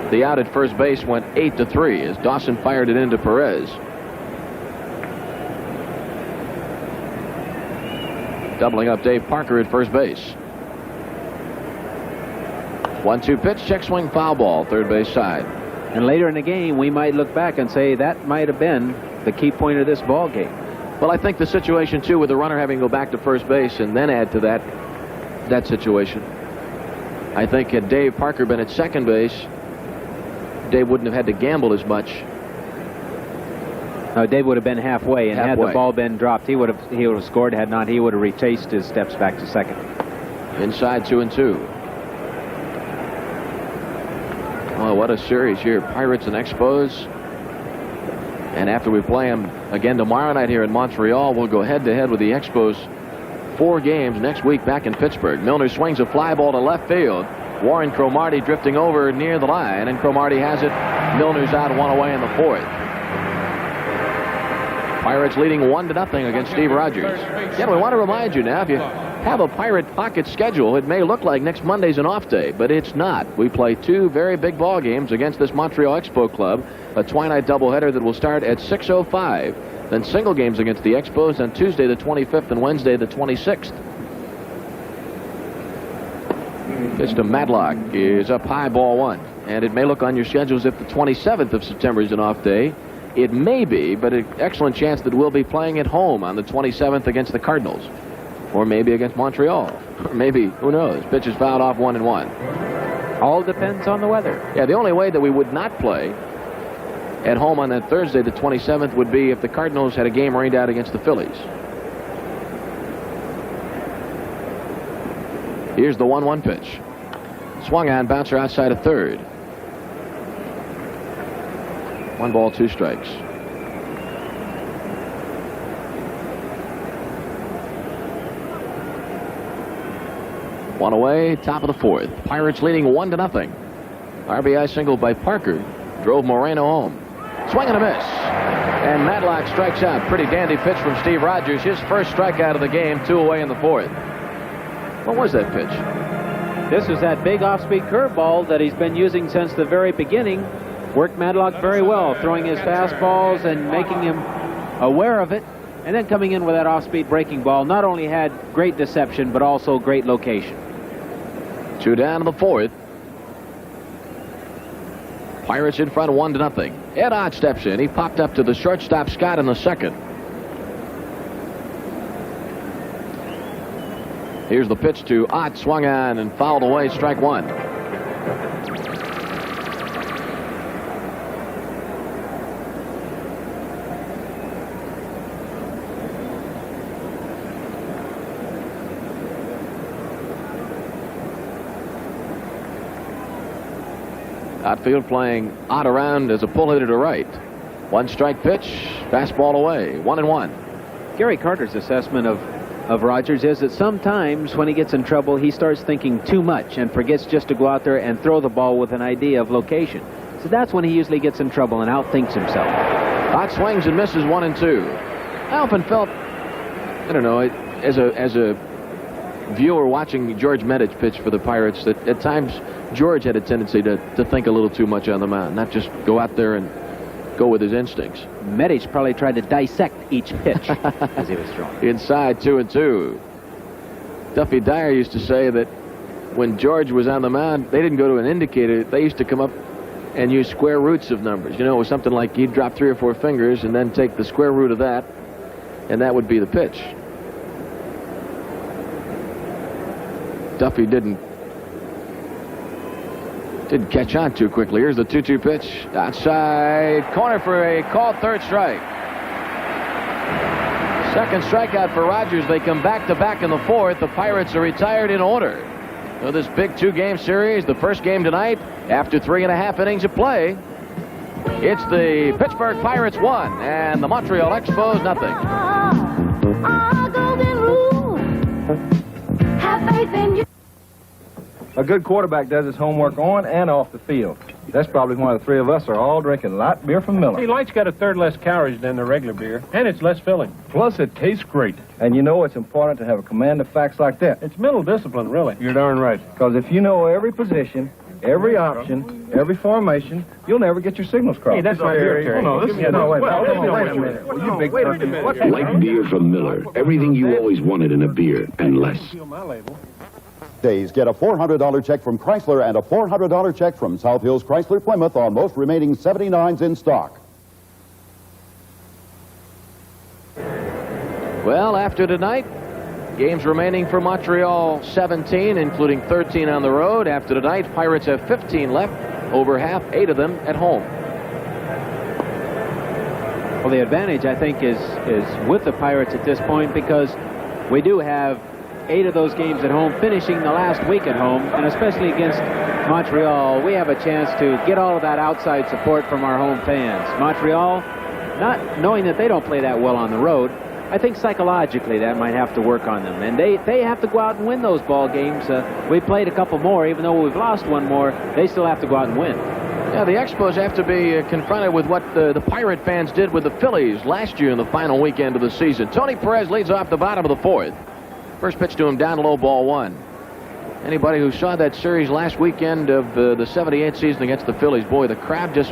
The out at first base went 8-3 as Dawson fired it into Perez. Doubling up Dave Parker at first base. 1-2 pitch, check swing, foul ball, third base side. And later in the game, we might look back and say that might have been the key point of this ball game. Well, I think the situation, too, with the runner having to go back to first base and then add to that situation. I think had Dave Parker been at second base, Dave wouldn't have had to gamble as much. Dave would have been halfway, and had the ball been dropped, he would have scored. Had not, he would have retraced his steps back to second. Inside 2 and 2. Oh, what a series here. Pirates and Expos. And after we play them again tomorrow night here in Montreal, we'll go head-to-head with the Expos 4 games next week back in Pittsburgh. Milner swings a fly ball to left field. Warren Cromartie drifting over near the line, and Cromartie has it. Milner's out 1 away in the fourth. Pirates leading 1-0 against Steve Rogers. Again, we want to remind you now, if you have a Pirate pocket schedule, it may look like next Monday's an off day, but it's not. We play 2 very big ball games against this Montreal Expo club, a twilight doubleheader that will start at 6:05. Then single games against the Expos on Tuesday the 25th and Wednesday the 26th. Pitch to Matlock is up high, ball 1. And it may look on your schedules if the 27th of September is an off day. It may be, but an excellent chance that we'll be playing at home on the 27th against the Cardinals. Or maybe against Montreal. Or maybe, who knows? Pitch is fouled off 1-1. All depends on the weather. Yeah, the only way that we would not play at home on that Thursday, the 27th, would be if the Cardinals had a game rained out against the Phillies. Here's the 1-1 pitch. Swung on, bouncer outside of third. 1 ball, 2 strikes. One away, top of the fourth. Pirates leading 1-0. RBI single by Parker drove Moreno home. Swing and a miss. And Matlock strikes out. Pretty dandy pitch from Steve Rogers. His first strikeout of the game, 2 away in the fourth. What was that pitch? This is that big off-speed curveball that he's been using since the very beginning. Worked Matlock very well, throwing his fastballs and making him aware of it, and then coming in with that off-speed breaking ball. Not only had great deception, but also great location. 2 down in the fourth. Pirates in front 1-0. Ed Ott steps in. He popped up to the shortstop Scott in the second. Here's the pitch to Ott, swung on and fouled away, strike one. Outfield playing Ott around as a pull hitter to right. One strike pitch, fastball away, 1-1. Gary Carter's assessment of Rogers is that sometimes when he gets in trouble, he starts thinking too much and forgets just to go out there and throw the ball with an idea of location. So that's when he usually gets in trouble and outthinks himself. Ott swings and misses 1-2. I often felt, I don't know, as a viewer watching George Medich pitch for the Pirates, that at times George had a tendency to think a little too much on the mound, not just go out there and go with his instincts. Medich probably tried to dissect each pitch as he was throwing. Inside 2-2. Duffy Dyer used to say that when George was on the mound, they didn't go to an indicator. They used to come up and use square roots of numbers. You know, it was something like he'd drop 3 or 4 fingers and then take the square root of that, and that would be the pitch. Duffy didn't catch on too quickly. Here's the 2-2 pitch. Outside corner for a called third strike. Second strikeout for Rogers. They come back-to-back in the fourth. The Pirates are retired in order. So this big 2-game series, the first game tonight, after 3.5 innings of play, it's the Pittsburgh Pirates 1 and the Montreal Expos nothing. Have faith in you. A good quarterback does his homework on and off the field. That's probably why the three of us are all drinking light beer from Miller. Hey, Light's got a third less calories than the regular beer, and it's less filling. Plus, it tastes great. And you know it's important to have a command of facts like that. It's mental discipline, really. You're darn right. Because if you know every position, every option, every formation, you'll never get your signals crossed. Hey, that's my beer, Terry. Oh, no, this is... No, wait a minute. Well, you big... Wait a minute. Light beer from Miller. Everything you always wanted in a beer, and less. Days, get a $400 check from Chrysler and a $400 check from South Hills Chrysler Plymouth on most remaining 79s in stock. Well, after tonight, games remaining for Montreal 17, including 13 on the road. After tonight, Pirates have 15 left, over half, 8 of them at home. Well, the advantage, I think, is with the Pirates at this point, because we do have 8 of those games at home, finishing the last week at home, and especially against Montreal, we have a chance to get all of that outside support from our home fans. Montreal, not knowing that they don't play that well on the road, I think psychologically that might have to work on them, and they have to go out and win those ball games. We played a couple more, even though we've lost one more, they still have to go out and win. Yeah, the Expos have to be confronted with what the Pirate fans did with the Phillies last year in the final weekend of the season. Tony Perez leads off the bottom of the fourth. First pitch to him, down low, ball 1. Anybody who saw that series last weekend of the 78 season against the Phillies, boy, the crowd just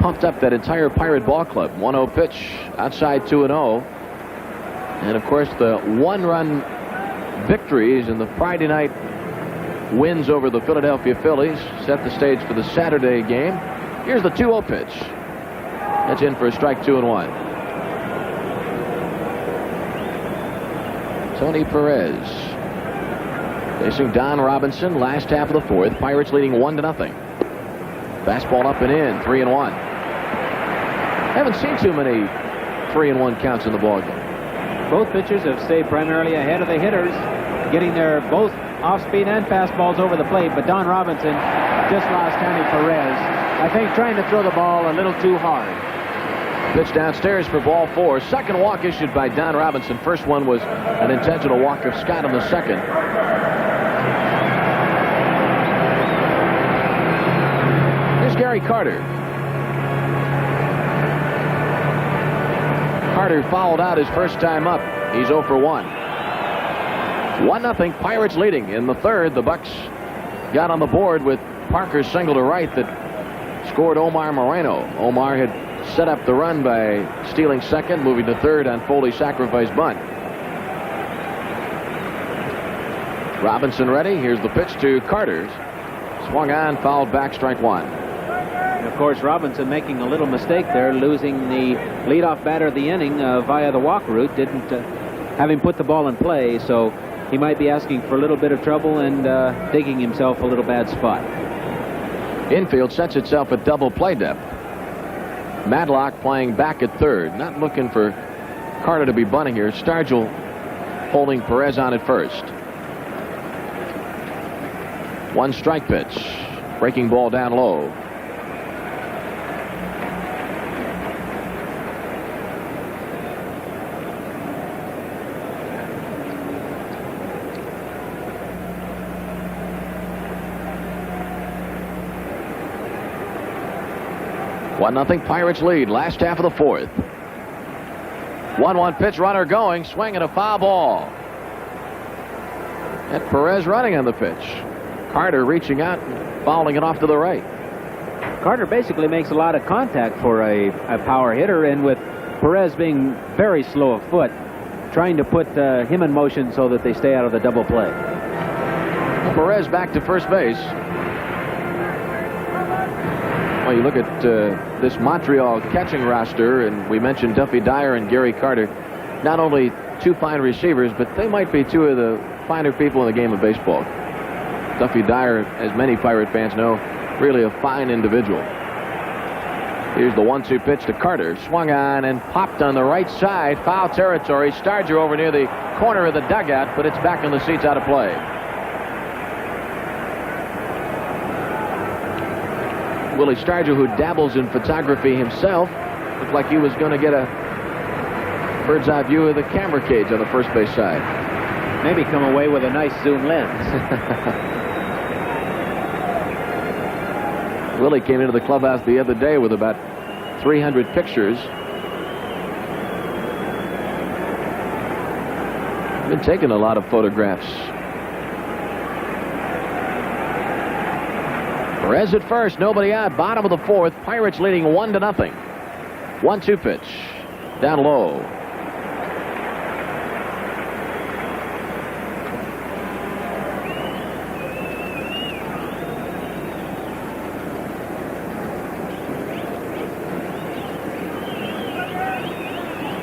pumped up that entire Pirate ball club. 1-0 pitch, outside 2-0. And, of course, the one-run victories in the Friday night wins over the Philadelphia Phillies set the stage for the Saturday game. Here's the 2-0 pitch. That's in for a strike, 2-1. Tony Perez facing Don Robinson, last half of the fourth. Pirates leading 1-0. Fastball up and in, 3-1. Haven't seen too many 3-1 counts in the ballgame. Both pitchers have stayed primarily ahead of the hitters, getting their both off-speed and fastballs over the plate, but Don Robinson just lost Tony Perez, I think, trying to throw the ball a little too hard. Pitch downstairs for ball 4. Second walk issued by Don Robinson. First one was an intentional walk of Scott in the second. Here's Gary Carter. Carter fouled out his first time up. He's 0 for 1. 1-0. Pirates leading in the third. The Bucks got on the board with Parker's single to right that scored Omar Moreno. Omar had set up the run by stealing second, moving to third on Foley's sacrifice bunt. Robinson ready. Here's the pitch to Carter. Swung on, fouled back, strike 1. course, Robinson making a little mistake there, losing the leadoff batter of the inning via the walk route. Didn't have him put the ball in play, so he might be asking for a little bit of trouble and digging himself a little bad spot. Infield sets itself at double play depth. Madlock playing back at third, not looking for Carter to be bunting here. Stargell holding Perez on at first. 1 strike pitch. Breaking ball down low. Nothing. Pirates lead. Last half of the 4th. 1-1 pitch. Runner going. Swing and a foul ball. And Perez running on the pitch. Carter reaching out, fouling it off to the right. Carter basically makes a lot of contact for a power hitter, and with Perez being very slow of foot, trying to put him in motion so that they stay out of the double play. Perez back to first base. Well, you look at this Montreal catching roster, and we mentioned Duffy Dyer and Gary Carter. Not only 2 fine receivers, but they might be 2 of the finer people in the game of baseball. Duffy Dyer, as many Pirate fans know, really a fine individual. Here's the 1-2 pitch to Carter. Swung on and popped on the right side. Foul territory. Stargell over near the corner of the dugout, but it's back in the seats out of play. Willie Stargell, who dabbles in photography himself, looked like he was going to get a bird's eye view of the camera cage on the first base side. Maybe come away with a nice zoom lens. Willie came into the clubhouse the other day with about 300 pictures. Been taking a lot of photographs. Perez at first, nobody out. Bottom of the 4th. Pirates leading 1-0. 1-2 pitch. Down low.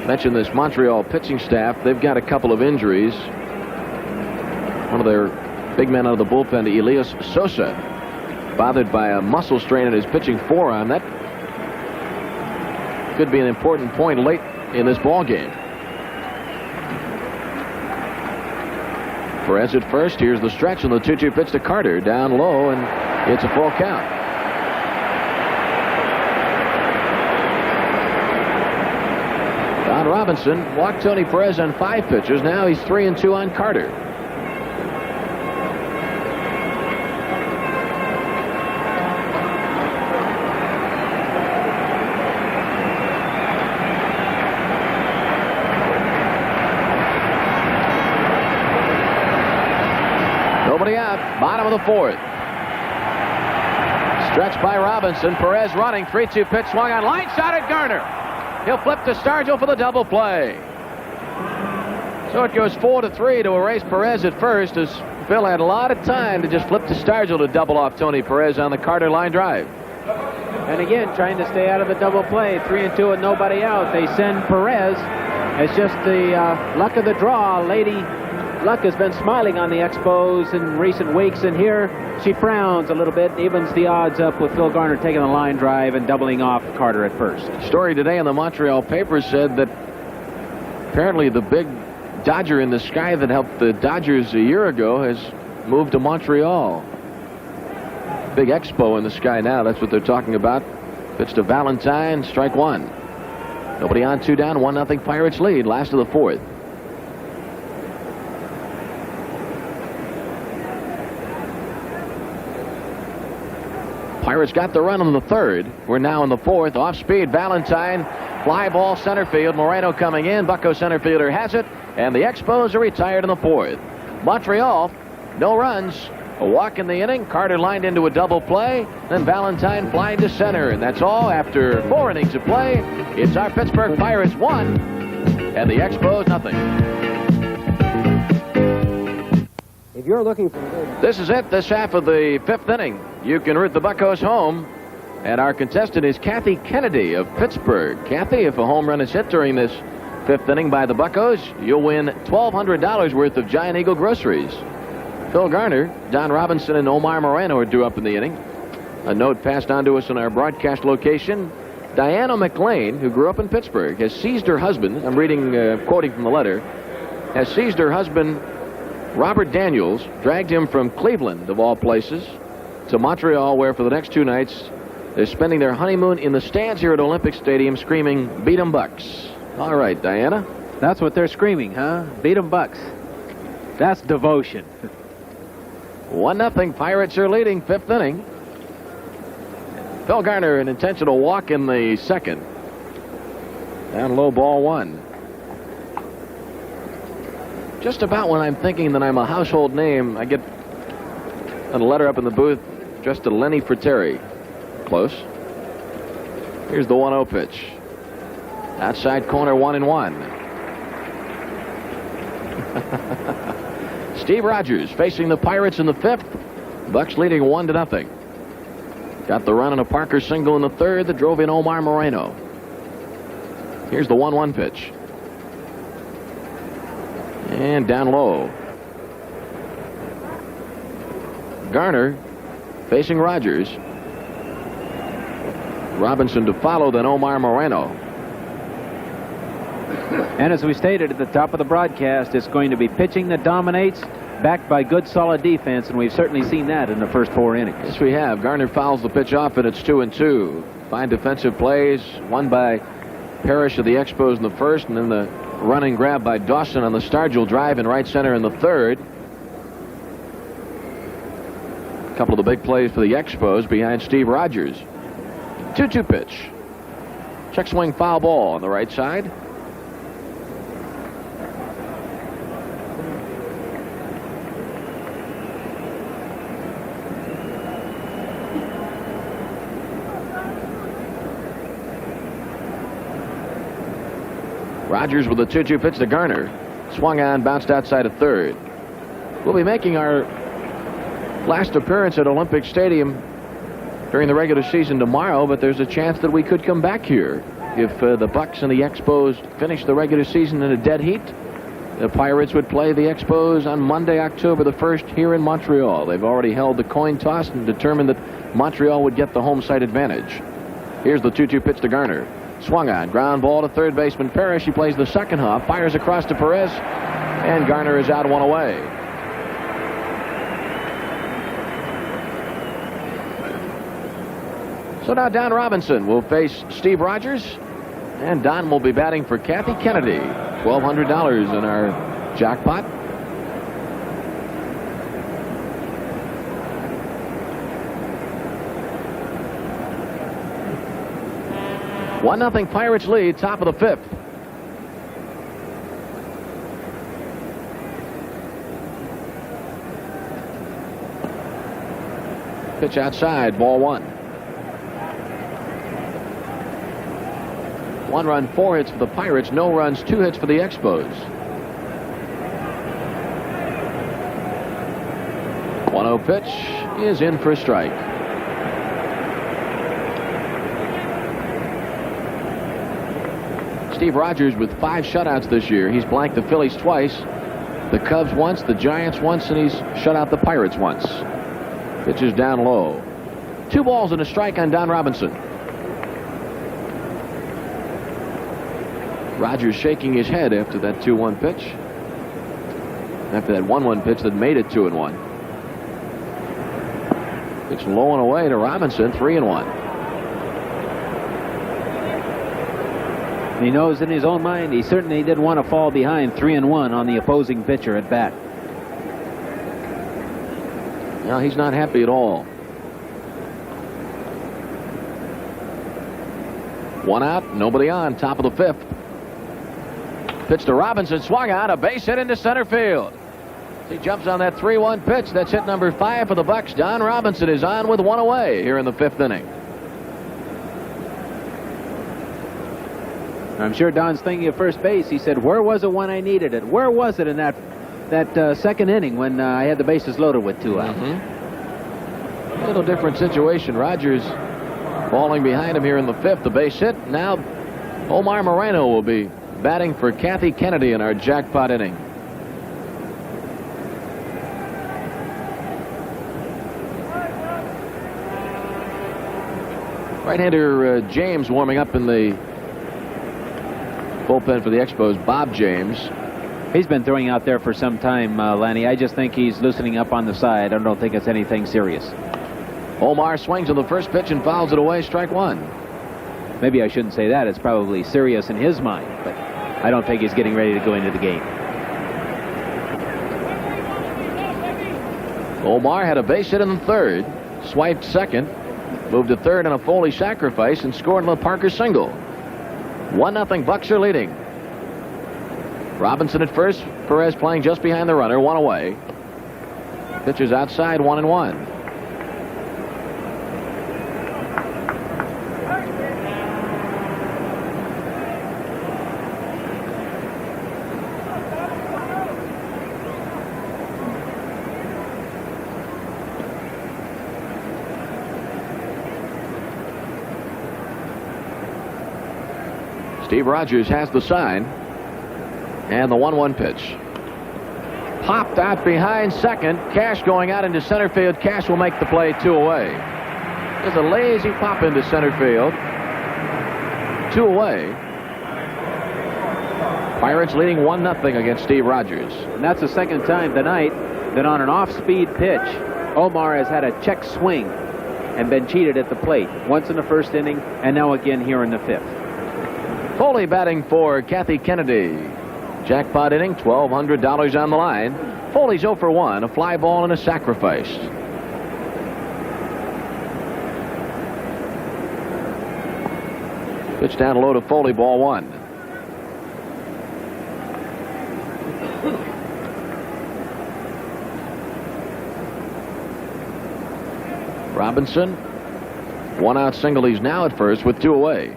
Mentioned this Montreal pitching staff. They've got a couple of injuries. One of their big men out of the bullpen, Elias Sosa, bothered by a muscle strain in his pitching forearm. That could be an important point late in this ball game. Perez at first. Here's the stretch and the 2-2 pitch to Carter. Down low, and it's a full count. Don Robinson walked Tony Perez on 5 pitches. Now he's 3-2 on Carter. Nobody out. Bottom of the 4th. Stretch by Robinson. Perez running. 3-2 pitch swung on. Line shot at Garner. He'll flip to Stargell for the double play. So it goes 4-3 to erase Perez at first, as Phil had a lot of time to just flip to Stargell to double off Tony Perez on the Carter line drive. And again, trying to stay out of the double play. 3-2 with nobody out. They send Perez. It's just the luck of the draw. Lady Luck has been smiling on the Expos in recent weeks, and here she frowns a little bit, evens the odds up with Phil Garner taking a line drive and doubling off Carter at first. Story today in the Montreal papers said that apparently the big Dodger in the sky that helped the Dodgers a year ago has moved to Montreal. Big Expo in the sky now. That's what they're talking about. Pitch to Valentine, strike one. Nobody on, 2 down, 1-0 Pirates lead. Last of the 4th. Pirates got the run in the 3rd. We're now in the 4th. Off speed, Valentine. Fly ball center field. Moreno coming in. Bucco center fielder has it. And the Expos are retired in the 4th. Montreal, no runs. A walk in the inning. Carter lined into a double play. Then Valentine flying to center. And that's all after 4 innings of play. It's our Pittsburgh Pirates 1 and the Expos nothing. If you're looking for... This is it, this half of the 5th inning. You can root the Buccos home And our contestant is Kathy Kennedy of Pittsburgh. Kathy, if a home run is hit during this 5th inning by the Buccos, you'll win $1,200 worth of Giant Eagle groceries. Phil Garner, Don Robinson, and Omar Moreno are due up in the inning. A note passed on to us in our broadcast location. Diana McLean, who grew up in Pittsburgh, has seized her husband. I'm quoting from the letter. Has seized her husband, Robert Daniels, dragged him from Cleveland, of all places, to Montreal, where for the next 2 nights they're spending their honeymoon in the stands here at Olympic Stadium, screaming, "Beat 'em Bucks." All right, Diana. That's what they're screaming, huh? Beat 'em Bucks. That's devotion. 1-0. Pirates are leading 5th inning. Phil Garner, an intentional walk in the 2nd. Down low, ball 1. Just about when I'm thinking that I'm a household name, I get a letter up in the booth addressed to Lenny Fratteri. Close. Here's the 1-0 pitch. Outside corner, 1-1. Steve Rogers facing the Pirates in the 5th. Bucks leading 1-0. Got the run on a Parker single in the 3rd that drove in Omar Moreno. Here's the 1-1 pitch. And down low. Garner facing Rogers. Robinson to follow, then Omar Moreno. And as we stated at the top of the broadcast, it's going to be pitching that dominates, backed by good, solid defense, and we've certainly seen that in the first 4 innings. Yes, we have. Garner fouls the pitch off, and it's 2-2. Fine defensive plays, one by Parrish of the Expos in the 1st, and then the running grab by Dawson on the Stargell drive in right center in the 3rd. A couple of the big plays for the Expos behind Steve Rogers. 2-2 pitch. Check swing, foul ball on the right side. Rogers with a 2-2 pitch to Garner. Swung on, bounced outside of 3rd. We'll be making our last appearance at Olympic Stadium during the regular season tomorrow, but there's a chance that we could come back here if the Bucks and the Expos finish the regular season in a dead heat. The Pirates would play the Expos on Monday, October the 1st here in Montreal. They've already held the coin toss and determined that Montreal would get the home site advantage. Here's the 2-2 pitch to Garner. Swung on, ground ball to third baseman Parrish. He plays the second half, fires across to Perez, and Garner is out 1 away. So now Don Robinson will face Steve Rogers, and Don will be batting for Kathy Kennedy. $1,200 in our jackpot. One 1-0 Pirates lead, top of the 5th. Pitch outside, ball 1. 1 run, 4 hits for the Pirates, no runs, 2 hits for the Expos. 1-0 pitch is in for a strike. Steve Rogers with 5 shutouts this year. He's blanked the Phillies twice, the Cubs once, the Giants once, and he's shut out the Pirates once. Pitch is down low. 2 balls and a strike on Don Robinson. Rogers shaking his head after that 2-1 pitch. After that 1-1 pitch that made it 2-1. It's low and away to Robinson, 3-1. He knows in his own mind he certainly didn't want to fall behind 3-1 on the opposing pitcher at bat. No, he's not happy at all. 1 out, nobody on, top of the 5th. Pitch to Robinson, swung out, a base hit into center field. He jumps on that 3-1 pitch. That's hit number 5 for the Bucks. Don Robinson is on with 1 away here in the 5th inning. I'm sure Don's thinking of first base. He said, where was it when I needed it? Where was it in that 2nd inning when I had the bases loaded with 2 outs? A little different situation. Rogers Falling behind him here in the 5th, the base hit. Now Omar Moreno will be batting for Kathy Kennedy in our jackpot inning. Right-hander James warming up in the bullpen for the Expos. Bob James. He's been throwing out there for some time, Lanny. I just think he's loosening up on the side. I don't think it's anything serious. Omar swings on the first pitch and fouls it away. Strike one. Maybe I shouldn't say that. It's probably serious in his mind, but I don't think he's getting ready to go into the game. Omar had a base hit in the 3rd, swiped 2nd, moved to 3rd on a Foley sacrifice, and scored on a Parker single. 1-0 Bucks are leading. Robinson at first, Perez playing just behind the runner, 1 away. Pitcher's outside, 1-1. Steve Rogers has the sign. And the 1-1 pitch. Popped out behind 2nd. Cash going out into center field. Cash will make the play, 2 away. There's a lazy pop into center field. 2 away. Pirates leading 1-0 against Steve Rogers. And that's the 2nd time tonight that on an off-speed pitch, Omar has had a check swing and been cheated at the plate. Once in the 1st inning, and now again here in the 5th. Foley batting for Kathy Kennedy. Jackpot inning, $1,200 on the line. Foley's 0 for 1, a fly ball and a sacrifice. Pitch down low to Foley, ball 1. Robinson, 1-out single. He's now at first with 2 away.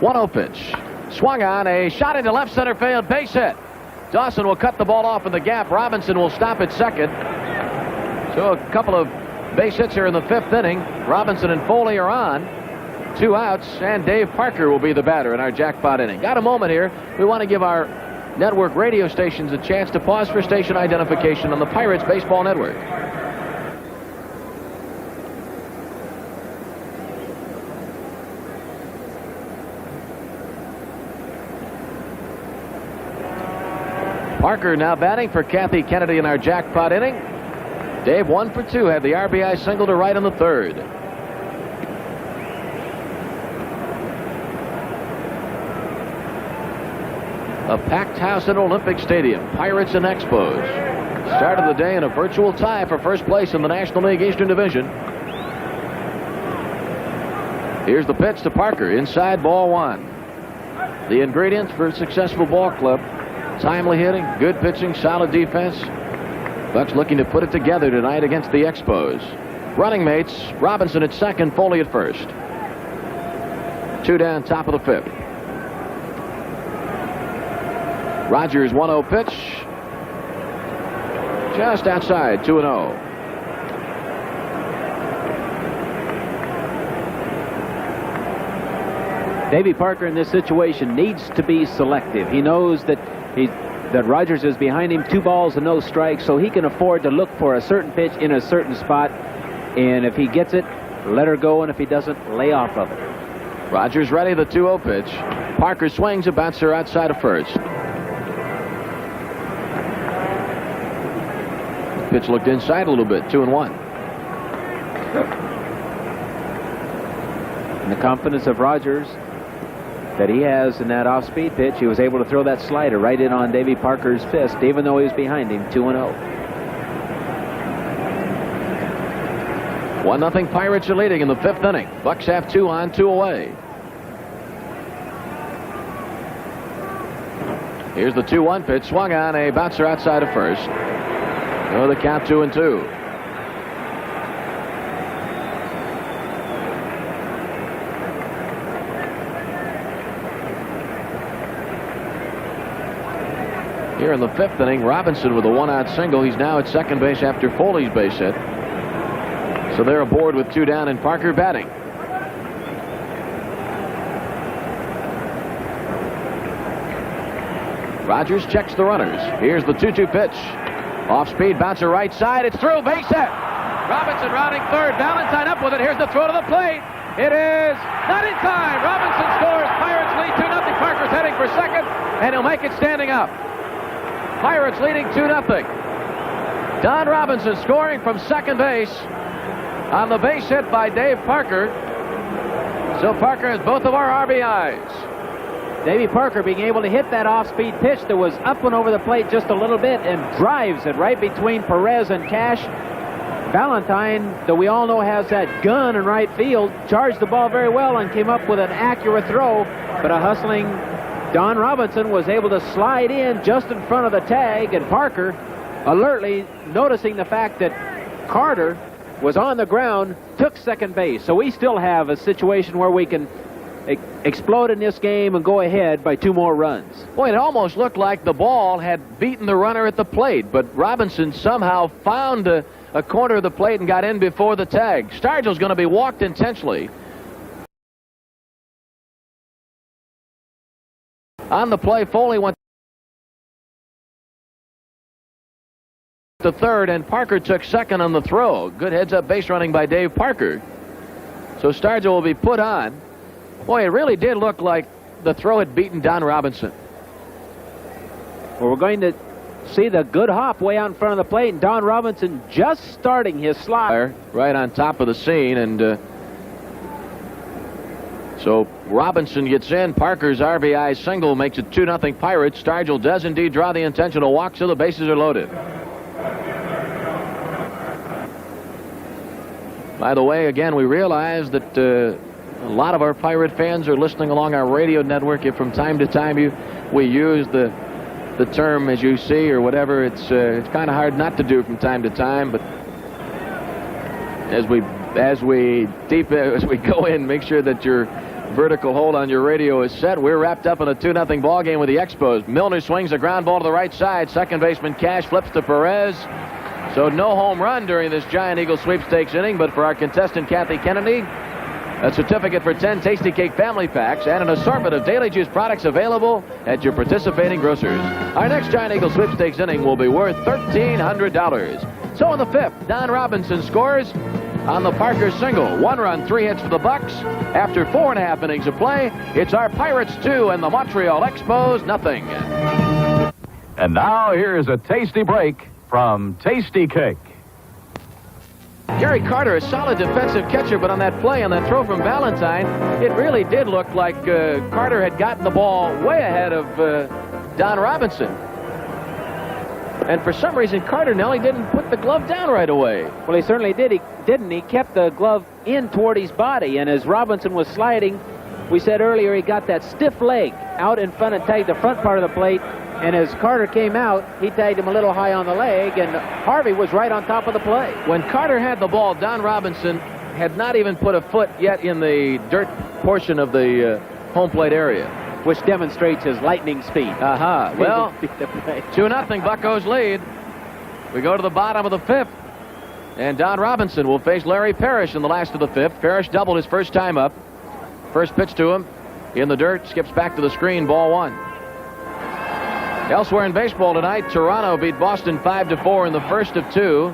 1-0 pitch. Swung on, a shot into left center field, base hit. Dawson will cut the ball off in the gap. Robinson will stop at 2nd. So a couple of base hits here in the 5th inning. Robinson and Foley are on. 2 outs, and Dave Parker will be the batter in our jackpot inning. Got a moment here. We want to give our network radio stations a chance to pause for station identification on the Pirates Baseball Network. Parker now batting for Kathy Kennedy in our jackpot inning. Dave 1 for 2, had the RBI single to right in the 3rd. A packed house at Olympic Stadium. Pirates and Expos. Started the day in a virtual tie for first place in the National League Eastern Division. Here's the pitch to Parker. Inside, ball 1. The ingredients for a successful ball club. Timely hitting, good pitching, solid defense. Bucks looking to put it together tonight against the Expos. Running mates, Robinson at 2nd, Foley at 1st. 2 down, top of the 5th. Rogers 1-0 pitch. Just outside, 2-0. Davey Parker in this situation needs to be selective. He knows that Rogers is behind him, 2 balls and no strikes, so he can afford to look for a certain pitch in a certain spot, and if he gets it, let her go, and if he doesn't, lay off of it. Rogers ready, the 2-0 pitch. Parker swings, a bouncer outside of 1st. Pitch looked inside a little bit, 2-1. And the confidence of Rogers that he has in that off-speed pitch, he was able to throw that slider right in on Davey Parker's fist, even though he was behind him, 2-0. 1-0 Pirates are leading in the 5th inning. Bucks have 2 on, 2 away. Here's the 2-1 pitch, swung on, a bouncer outside of 1st. So the count 2-2. Here in the 5th inning, Robinson with a 1-out single. He's now at 2nd base after Foley's base hit. So they're aboard with 2 down and Parker batting. Rogers checks the runners. Here's the 2-2 pitch. Off-speed bouncer right side. It's through. Base hit. Robinson rounding third. Valentine up with it. Here's the throw to the plate. It is not in time. Robinson scores. Pirates lead 2-0. Parker's heading for second, and he'll make it standing up. Pirates leading 2-0. Don Robinson scoring from second base on the base hit by Dave Parker. So Parker has both of our RBIs. Davey Parker being able to hit that off-speed pitch that was up and over the plate just a little bit and drives it right between Perez and Cash. Valentine, though we all know has that gun in right field, charged the ball very well and came up with an accurate throw, but a hustling Don Robinson was able to slide in just in front of the tag, and Parker, alertly noticing the fact that Carter was on the ground, took second base. So we still have a situation where we can explode in this game and go ahead by 2 more runs. Boy, it almost looked like the ball had beaten the runner at the plate, but Robinson somehow found a corner of the plate and got in before the tag. Stargell's going to be walked intentionally. On the play, Foley went to third, and Parker took second on the throw. Good heads-up base running by Dave Parker. So Stargell will be put on. Boy, it really did look like the throw had beaten Don Robinson. Well, we're going to see the good hop way out in front of the plate, and Don Robinson just starting his slide. Right on top of the scene, and so Robinson gets in. Parker's RBI single makes it 2-0 Pirates. Stargell does indeed draw the intentional walk, so the bases are loaded. By the way, again, we realize that a lot of our Pirate fans are listening along our radio network. If from time to time we use the term "as you see" or whatever, it's kind of hard not to do from time to time. But as we go in, make sure that your vertical hold on your radio is set. We're wrapped up in a 2-0 ball game with the Expos. Milner swings a ground ball to the right side. Second baseman Cash flips to Perez. So no home run during this Giant Eagle sweepstakes inning, but for our contestant Kathy Kennedy, a certificate for 10 Tasty Cake family packs and an assortment of Daily Juice products available at your participating grocers. Our next Giant Eagle sweepstakes inning will be worth $1,300. So in the fifth, Don Robinson scores on the Parker single. 1 run, 3 hits for the Bucks. After 4.5 innings of play, it's our Pirates 2 and the Montreal Expos nothing. And now here's a tasty break from Tasty Cake. Gary Carter, a solid defensive catcher, but on that play, on that throw from Valentine, it really did look like Carter had gotten the ball way ahead of Don Robinson. And for some reason, Carter, Nellie, didn't put the glove down right away. Well, he certainly did. He didn't. He kept the glove in toward his body, and as Robinson was sliding, we said earlier he got that stiff leg out in front and tagged the front part of the plate. And as Carter came out, he tagged him a little high on the leg, and Harvey was right on top of the play. When Carter had the ball, Don Robinson had not even put a foot yet in the dirt portion of the home plate area, which demonstrates his lightning speed. Aha. Well, 2-0 Buccos lead. We go to the bottom of the fifth, and Don Robinson will face Larry Parrish in the last of the fifth. Parrish doubled his first time up. First pitch to him in the dirt, skips back to the screen, ball 1. Elsewhere in baseball tonight, Toronto beat Boston 5-4 in the first of 2.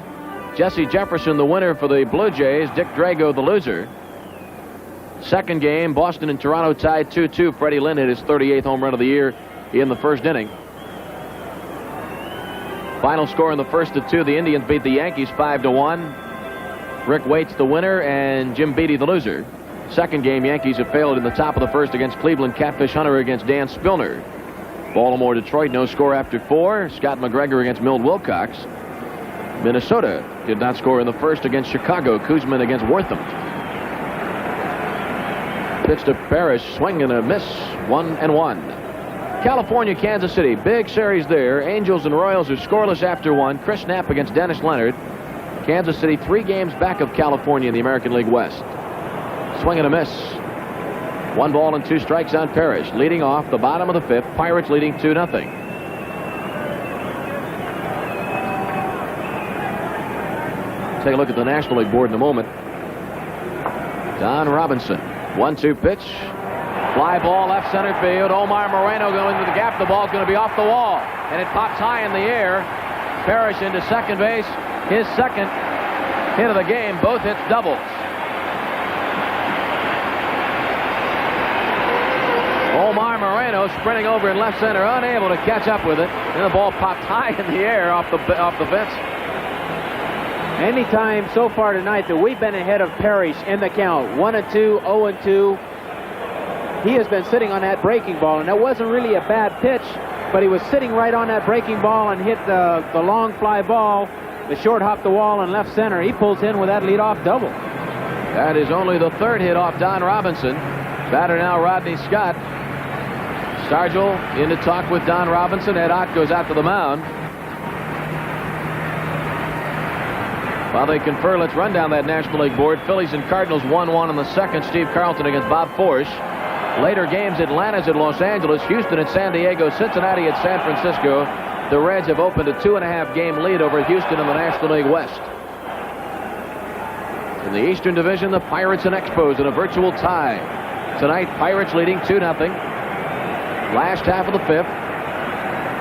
Jesse Jefferson, the winner for the Blue Jays. Dick Drago, the loser. Second game, Boston and Toronto tied 2-2. Freddie Lynn hit his 38th home run of the year in the first inning. Final score in the first of 2, the Indians beat the Yankees 5-1. Rick Waite's the winner and Jim Beattie the loser. Second game, Yankees have failed in the top of the first against Cleveland. Catfish Hunter against Dan Spilner. Baltimore, Detroit, no score after 4. Scott McGregor against Milt Wilcox. Minnesota did not score in the first against Chicago. Kuzman against Wortham. Pitch to Parrish, swing and a miss, 1-1. California, Kansas City, big series there. Angels and Royals are scoreless after 1. Chris Knapp against Dennis Leonard. Kansas City 3 games back of California in the American League West. Swing and a miss. 1 ball and 2 strikes on Parrish. Leading off the bottom of the fifth. Pirates leading 2-0. Take a look at the National League board in a moment. Don Robinson. 1-2 pitch. Fly ball left center field. Omar Moreno going into the gap. The ball's going to be off the wall. And it pops high in the air. Parrish into second base. His second hit of the game. Both hits doubles. Omar Moreno sprinting over in left center, unable to catch up with it. And the ball popped high in the air off the fence. Anytime so far tonight that we've been ahead of Parrish in the count, 1-2, 0-2, he has been sitting on that breaking ball, and that wasn't really a bad pitch, but he was sitting right on that breaking ball and hit the long fly ball. The short hopped the wall in left center. He pulls in with that leadoff double. That is only the third hit off Don Robinson. Batter now Rodney Scott. Stargell in to talk with Don Robinson. Ed Ott goes out to the mound. While they confer, let's run down that National League board. Phillies and Cardinals 1-1 in the second. Steve Carlton against Bob Forsch. Later games, Atlanta's at Los Angeles, Houston at San Diego, Cincinnati at San Francisco. The Reds have opened a 2.5-game lead over Houston in the National League West. In the Eastern Division, the Pirates and Expos in a virtual tie. Tonight, Pirates leading 2-0. Last half of the fifth.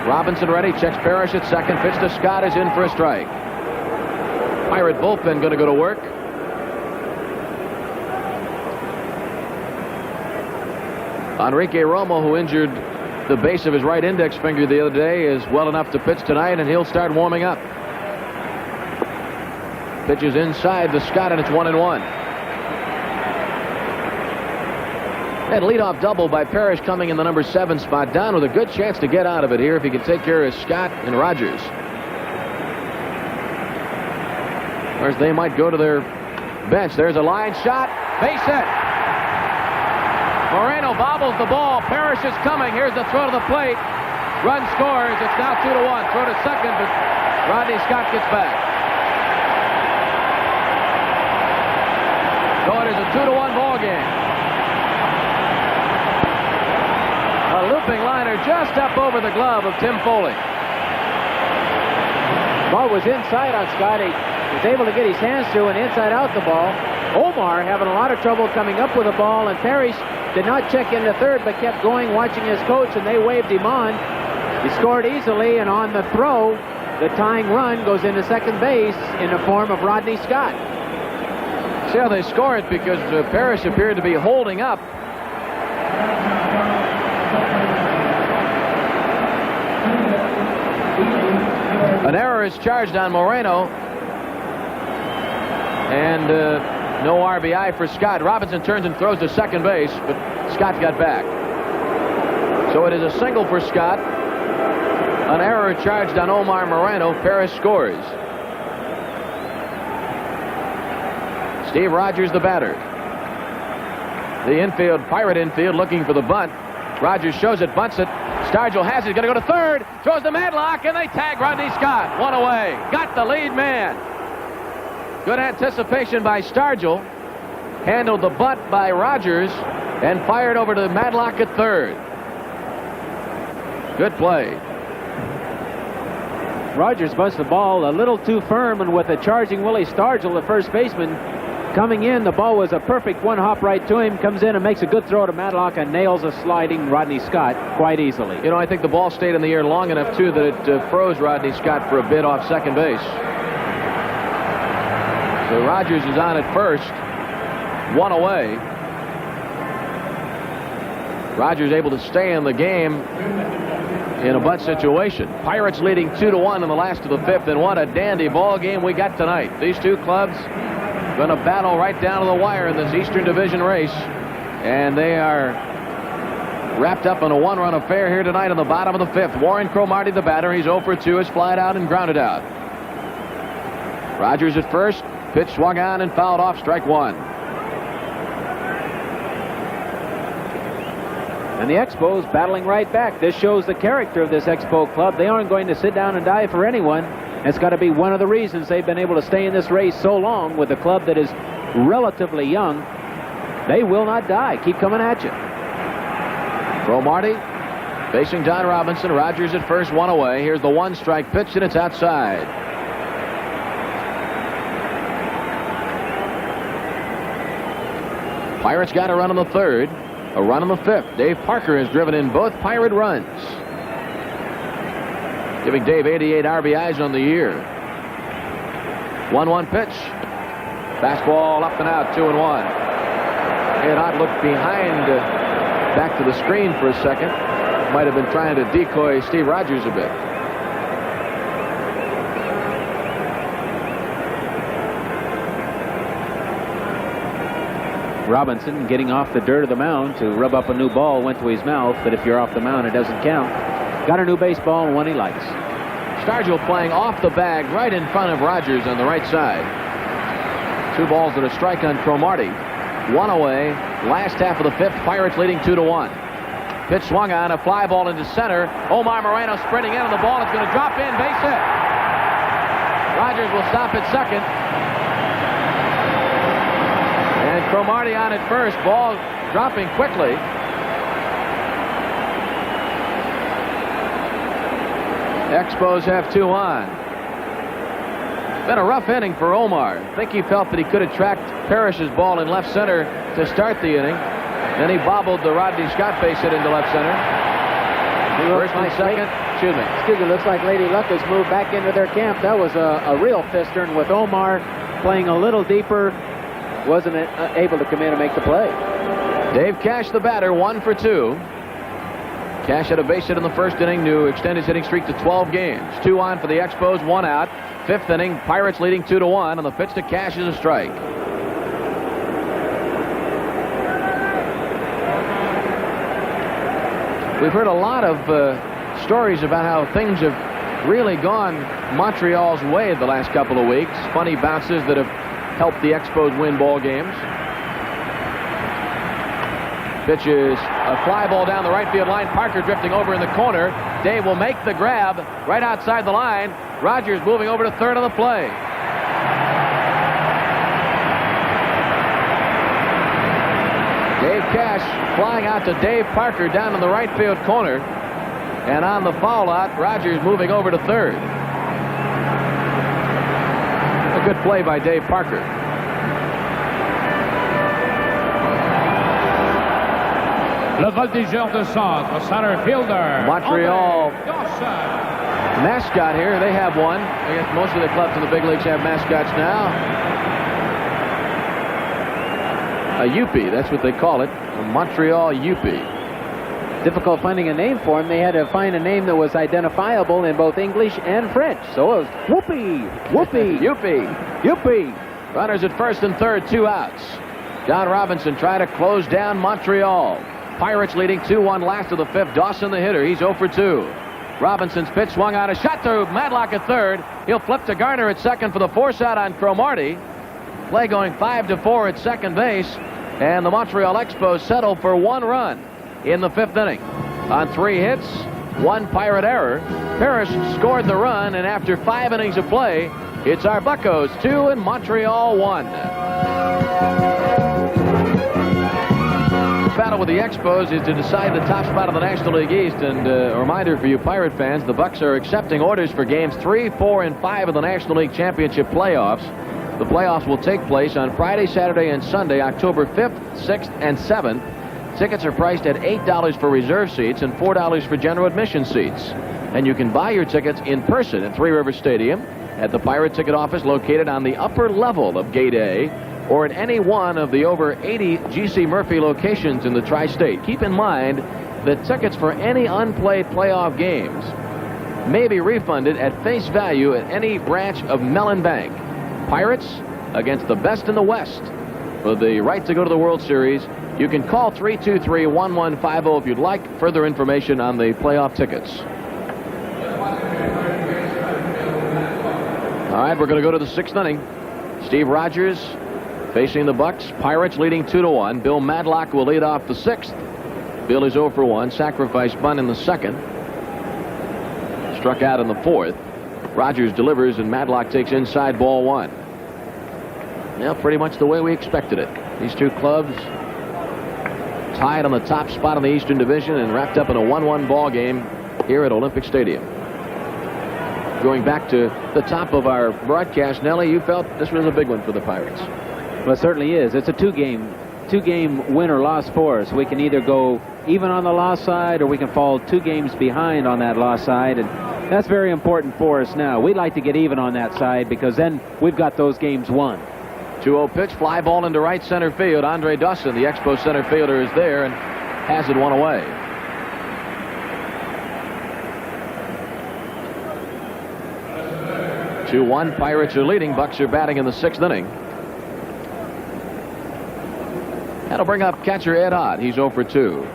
Robinson ready, checks Parrish at second. Pitch to Scott is in for a strike. Pirate bullpen going to go to work. Enrique Romo, who injured the base of his right index finger the other day, is well enough to pitch tonight, and he'll start warming up. Pitches inside to Scott, and it's 1-1. That leadoff double by Parrish coming in the number 7 spot. Don with a good chance to get out of it here if he can take care of Scott and Rogers. Of course, they might go to their bench. There's a line shot. Base hit. Moreno bobbles the ball. Parrish is coming. Here's the throw to the plate. Run scores. It's now 2-1. Throw to second, but Rodney Scott gets back. So it is a 2-1 ball game. A looping liner just up over the glove of Tim Foley. Ball was inside on Scott. He was able to get his hands through and inside out the ball. Omar having a lot of trouble coming up with the ball, and Parrish did not check into third but kept going, watching his coach, and they waved him on. He scored easily, and on the throw, the tying run goes into second base in the form of Rodney Scott. See how they score it, because Parrish appeared to be holding up. An error is charged on Moreno. And no RBI for Scott. Robinson turns and throws to second base, but Scott got back. So it is a single for Scott. An error charged on Omar Moreno. Parrish scores. Steve Rogers, the batter. The infield, Pirate infield, looking for the bunt. Rogers shows it, bunts it. Stargell has it, going to go to third. Throws the Madlock, and they tag Rodney Scott. One away. Got the lead man. Good anticipation by Stargell. Handled the bunt by Rogers and fired over to Madlock at third. Good play. Rogers bunts the ball a little too firm, and with a charging Willie Stargell, the first baseman, coming in, the ball was a perfect one hop right to him. Comes in and makes a good throw to Madlock and nails a sliding Rodney Scott quite easily. You know, I think the ball stayed in the air long enough, too, that it froze Rodney Scott for a bit off second base. So Rogers is on at first. One away. Rogers able to stay in the game in a bunt situation. Pirates leading 2-1 in the last of the fifth, and what a dandy ball game we got tonight. These two clubs going to battle right down to the wire in this Eastern Division race, and they are wrapped up in a one-run affair here tonight in the bottom of the fifth. Warren Cromartie, the batter, he's 0 for 2, is flied out and grounded out. Rogers at first, pitch swung on and fouled off, strike one. And the Expos battling right back. This shows the character of this Expo club. They aren't going to sit down and die for anyone. It's got to be one of the reasons they've been able to stay in this race so long with a club that is relatively young. They will not die. Keep coming at you. Cromartie facing Don Robinson. Rogers at first, one away. Here's the one-strike pitch, and it's outside. Pirates got a run on the third. A run in the 5th. Dave Parker has driven in both Pirate runs, giving Dave 88 RBIs on the year. 1-1 pitch. Fastball up and out, 2-1. It looked behind, back to the screen for a second. Might have been trying to decoy Steve Rogers a bit. Robinson getting off the dirt of the mound to rub up a new ball, went to his mouth, but if you're off the mound, it doesn't count. Got a new baseball and one he likes. Stargell playing off the bag right in front of Rogers on the right side. 2 balls and a strike on Cromartie. 1 away. Last half of the 5th. Pirates leading 2-1. Pitch swung on, a fly ball into center. Omar Moreno sprinting in, and the ball is going to drop in. Base hit. Rogers will stop at second. And Cromartie on at first. Ball dropping quickly. Expos have 2 on. Been a rough inning for Omar. I think he felt that he could have tracked Parrish's ball in left center to start the inning. Then he bobbled the Rodney Scott base hit into left center. First and second. Excuse me. Excuse me. Looks like Lady Luck has moved back into their camp. That was a real fister, and with Omar playing a little deeper, wasn't able to come in and make the play. Dave Cash, the batter, 1 for 2. Cash had a base hit in the first inning to extend his hitting streak to 12 games. 2 on for the Expos, 1 out. 5th inning, Pirates leading 2-1, and the pitch to Cash is a strike. We've heard a lot of stories about how things have really gone Montreal's way the last couple of weeks. Funny bounces that have helped the Expos win ball games. Pitches a fly ball down the right field line. Parker drifting over in the corner. Dave will make the grab right outside the line. Rogers moving over to third on the play. Dave Cash flying out to Dave Parker down in the right field corner. And on the foul out, Rogers moving over to third. A good play by Dave Parker. Le voltigeur de centre, center fielder. Montreal mascot here. They have one. I guess most of the clubs in the big leagues have mascots now. A Youpie, that's what they call it. A Montreal Youpie. Difficult finding a name for him. They had to find a name that was identifiable in both English and French. So it was Whoopie, Whoopie, Youpie, Youpie. Runners at first and third, 2 outs. Don Robinson trying to close down Montreal. Pirates leading 2-1 last of the 5th. Dawson the hitter. He's 0 for 2. Robinson's pitch swung on, a shot to Madlock at third. He'll flip to Garner at second for the force out on Cromartie. Play going 5-4 at second base. And the Montreal Expos settle for 1 run in the 5th inning. On 3 hits, 1 Pirate error. Parrish scored the run, and after 5 innings of play, it's our Buccos 2 and Montreal 1. Battle with the Expos is to decide the top spot of the National League East, and a reminder for you Pirate fans, the Bucs are accepting orders for games 3, 4, and 5 of the National League Championship playoffs. The playoffs will take place on Friday, Saturday, and Sunday, October 5th, 6th, and 7th. Tickets are priced at $8 for reserve seats and $4 for general admission seats. And you can buy your tickets in person at Three Rivers Stadium, at the Pirate ticket office located on the upper level of Gate A, or at any one of the over 80 G.C. Murphy locations in the tri-state. Keep in mind that tickets for any unplayed playoff games may be refunded at face value at any branch of Mellon Bank. Pirates against the best in the West for the right to go to the World Series. You can call 323-1150 if you'd like further information on the playoff tickets. All right, we're going to go to the 6th inning. Steve Rogers facing the Bucs. Pirates leading 2-1. Bill Madlock will lead off the 6th. Bill is 0 for 1. Sacrifice bunt in the 2nd. Struck out in the 4th. Rogers delivers, and Madlock takes inside ball 1. Well, pretty much the way we expected it. These two clubs tied on the top spot in the Eastern Division and wrapped up in a 1-1 ball game here at Olympic Stadium. Going back to the top of our broadcast, Nellie, you felt this was a big one for the Pirates. Well, it certainly is. It's a 2-game two-game win or loss for us. We can either go even on the loss side, or we can fall 2 games behind on that loss side, and that's very important for us now. We'd like to get even on that side because then we've got those games won. 2-0 pitch, fly ball into right center field. Andre Dawson, the Expos center fielder, is there and has it one away. Two-1. Pirates are leading. Bucks are batting in the 6th inning. That'll bring up catcher Ed Ott. He's 0 for 2.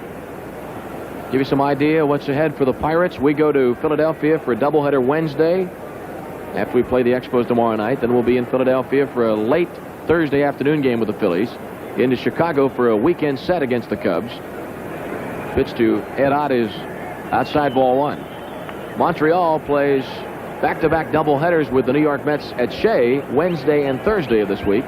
Give you some idea what's ahead for the Pirates. We go to Philadelphia for a doubleheader Wednesday after we play the Expos tomorrow night. Then we'll be in Philadelphia for a late Thursday afternoon game with the Phillies. Into Chicago for a weekend set against the Cubs. Pitch to Ed Ott is outside, ball 1. Montreal plays back-to-back doubleheaders with the New York Mets at Shea Wednesday and Thursday of this week.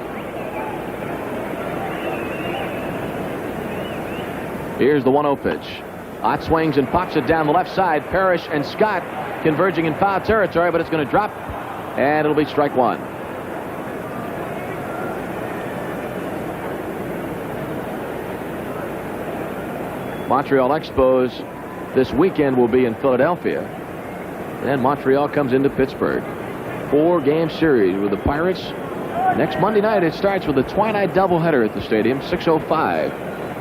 Here's the 1-0 pitch. Ott swings and pops it down the left side. Parrish and Scott converging in foul territory, but it's going to drop, and it'll be strike 1. Montreal Expos this weekend will be in Philadelphia. And Montreal comes into Pittsburgh. 4-game series with the Pirates. Next Monday night, it starts with a twilight doubleheader at the stadium. 6:05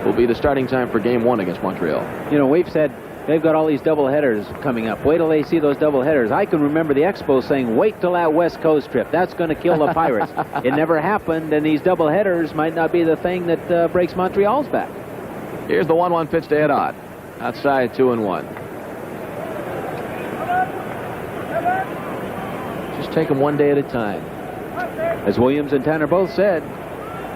will be the starting time for Game 1 against Montreal. You know, we've said they've got all these doubleheaders coming up. Wait till they see those doubleheaders. I can remember the Expos saying, wait till that West Coast trip. That's going to kill the Pirates. It never happened, and these doubleheaders might not be the thing that breaks Montreal's back. Here's the 1-1 pitch to Ed Ott. Outside, 2-1. Just take them one day at a time. As Williams and Tanner both said,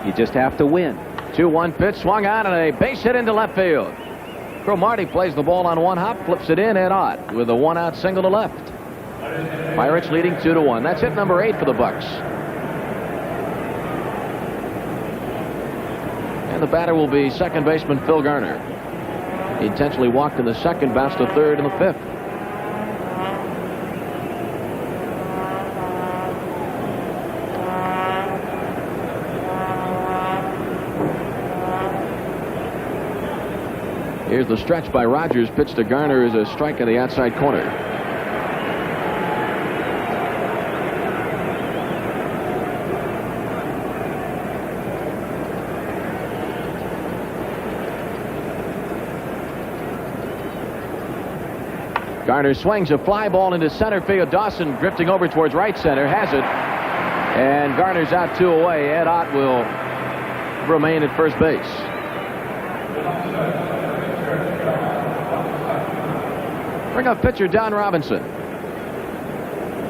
you just have to win. 2-1 pitch, swung on, and a base hit into left field. Cromartie plays the ball on one hop, flips it in, Ed Ott with a 1-out single to left. Pirates leading 2-1. That's hit number 8 for the Bucks. And the batter will be second baseman Phil Garner. He intentionally walked in the second, bounced to third in the 5th. Here's the stretch by Rogers. Pitch to Garner is a strike in the outside corner. Garner swings a fly ball into center field. Dawson drifting over towards right center. Has it. And Garner's out 2 away. Ed Ott will remain at first base. Bring up pitcher Don Robinson.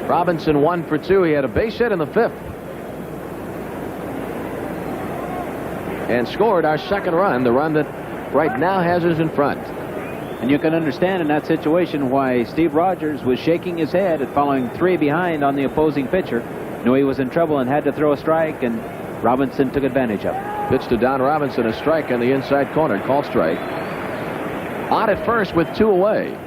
Robinson 1 for 2. He had a base hit in the 5th. And scored our second run, the run that right now has us in front. And you can understand in that situation why Steve Rogers was shaking his head at following 3 behind on the opposing pitcher. Knew he was in trouble and had to throw a strike, and Robinson took advantage of it. Pitch to Don Robinson, a strike on the inside corner, called strike. Ott at first with 2 away.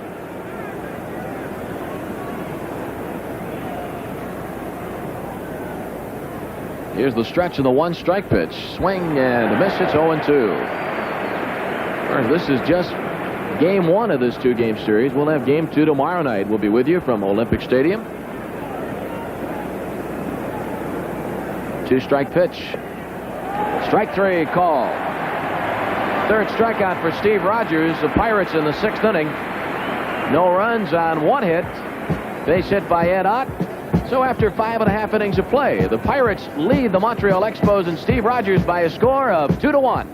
Here's the stretch of the 1-strike pitch. Swing and a miss. It's 0-2. This is just Game 1 of this 2-game series. We'll have Game 2 tomorrow night. We'll be with you from Olympic Stadium. 2-strike pitch. Strike 3 call. Third strikeout for Steve Rogers. The Pirates in the 6th inning. No runs on 1 hit. Base hit by Ed Ott. So after 5.5 innings of play, the Pirates lead the Montreal Expos and Steve Rogers by a score of 2-1.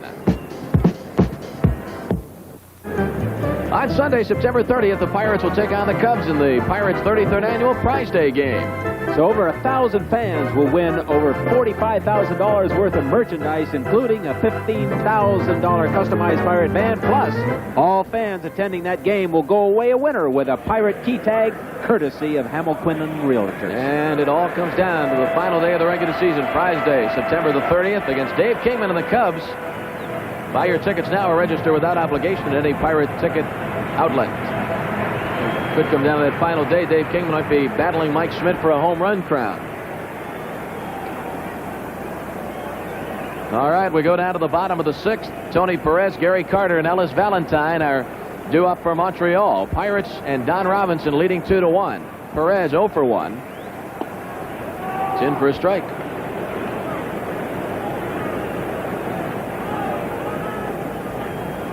On Sunday, September 30th, the Pirates will take on the Cubs in the Pirates' 33rd annual Prize Day game. So over 1,000 fans will win over $45,000 worth of merchandise, including a $15,000 customized Pirate band. Plus, all fans attending that game will go away a winner with a Pirate key tag, courtesy of Hamilquinlan Realtors. And it all comes down to the final day of the regular season, Prize Day, September the 30th, against Dave Kingman and the Cubs. Buy your tickets now or register without obligation at any Pirate ticket outlet. Could come down to that final day. Dave Kingman might be battling Mike Schmidt for a home run crown. All right, we go down to the bottom of the 6th. Tony Perez, Gary Carter, and Ellis Valentine are due up for Montreal. Pirates and Don Robinson leading 2-1. Perez 0 for 1. It's in for a strike.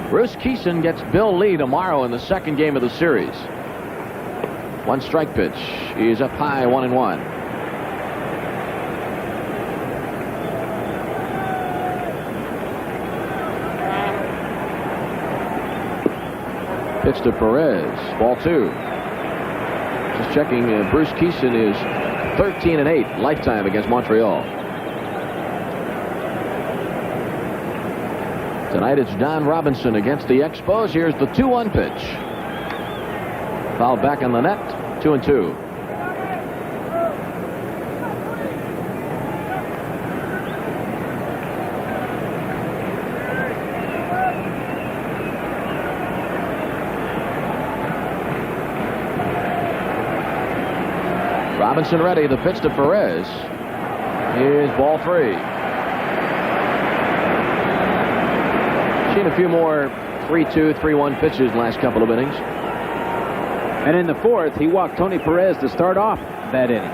Bruce Keeson gets Bill Lee tomorrow in the 2nd game of the series. 1 strike pitch. He's up high, 1-1. Pitch to Perez. Ball 2. Just checking. Bruce Keeson is 13-8 lifetime against Montreal. Tonight it's Don Robinson against the Expos. Here's the 2-1 pitch. Foul back on the net. 2-2. Robinson ready. The pitch to Perez. Here's ball 3. Seen a few more 3-2, 3-1 pitches last couple of innings. And in the 4th, he walked Tony Perez to start off that inning.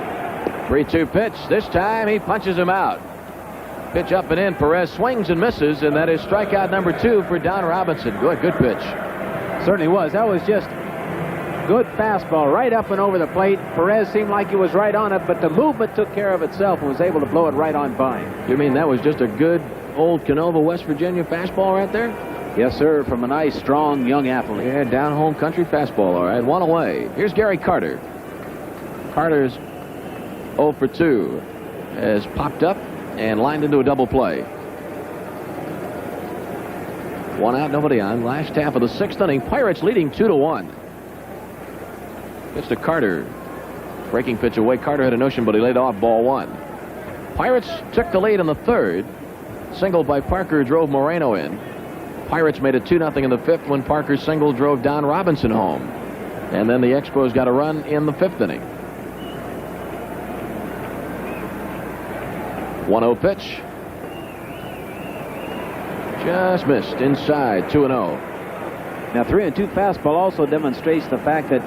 3-2 pitch. This time he punches him out. Pitch up and in. Perez swings and misses, and that is strikeout number 2 for Don Robinson. Good pitch. Certainly was. That was just good fastball right up and over the plate. Perez seemed like he was right on it, but the movement took care of itself and was able to blow it right on by him. You mean that was just a good old Canova, West Virginia fastball right there? Yes, sir, from a nice, strong, young athlete. Yeah, down home country fastball, all right. 1 away. Here's Gary Carter. Carter's 0 for 2 has popped up and lined into a double play. 1 out, nobody on. Last half of the 6th inning. Pirates leading 2-1. Pitch to Carter. Breaking pitch away. Carter had a notion, but he laid off ball 1. Pirates took the lead in the 3rd. Single by Parker drove Moreno in. Pirates made it 2-0 in the 5th when Parker's single drove Don Robinson home. And then the Expos got a run in the 5th inning. 1-0 pitch. Just missed inside. 2-0. Now 3-2 fastball also demonstrates the fact that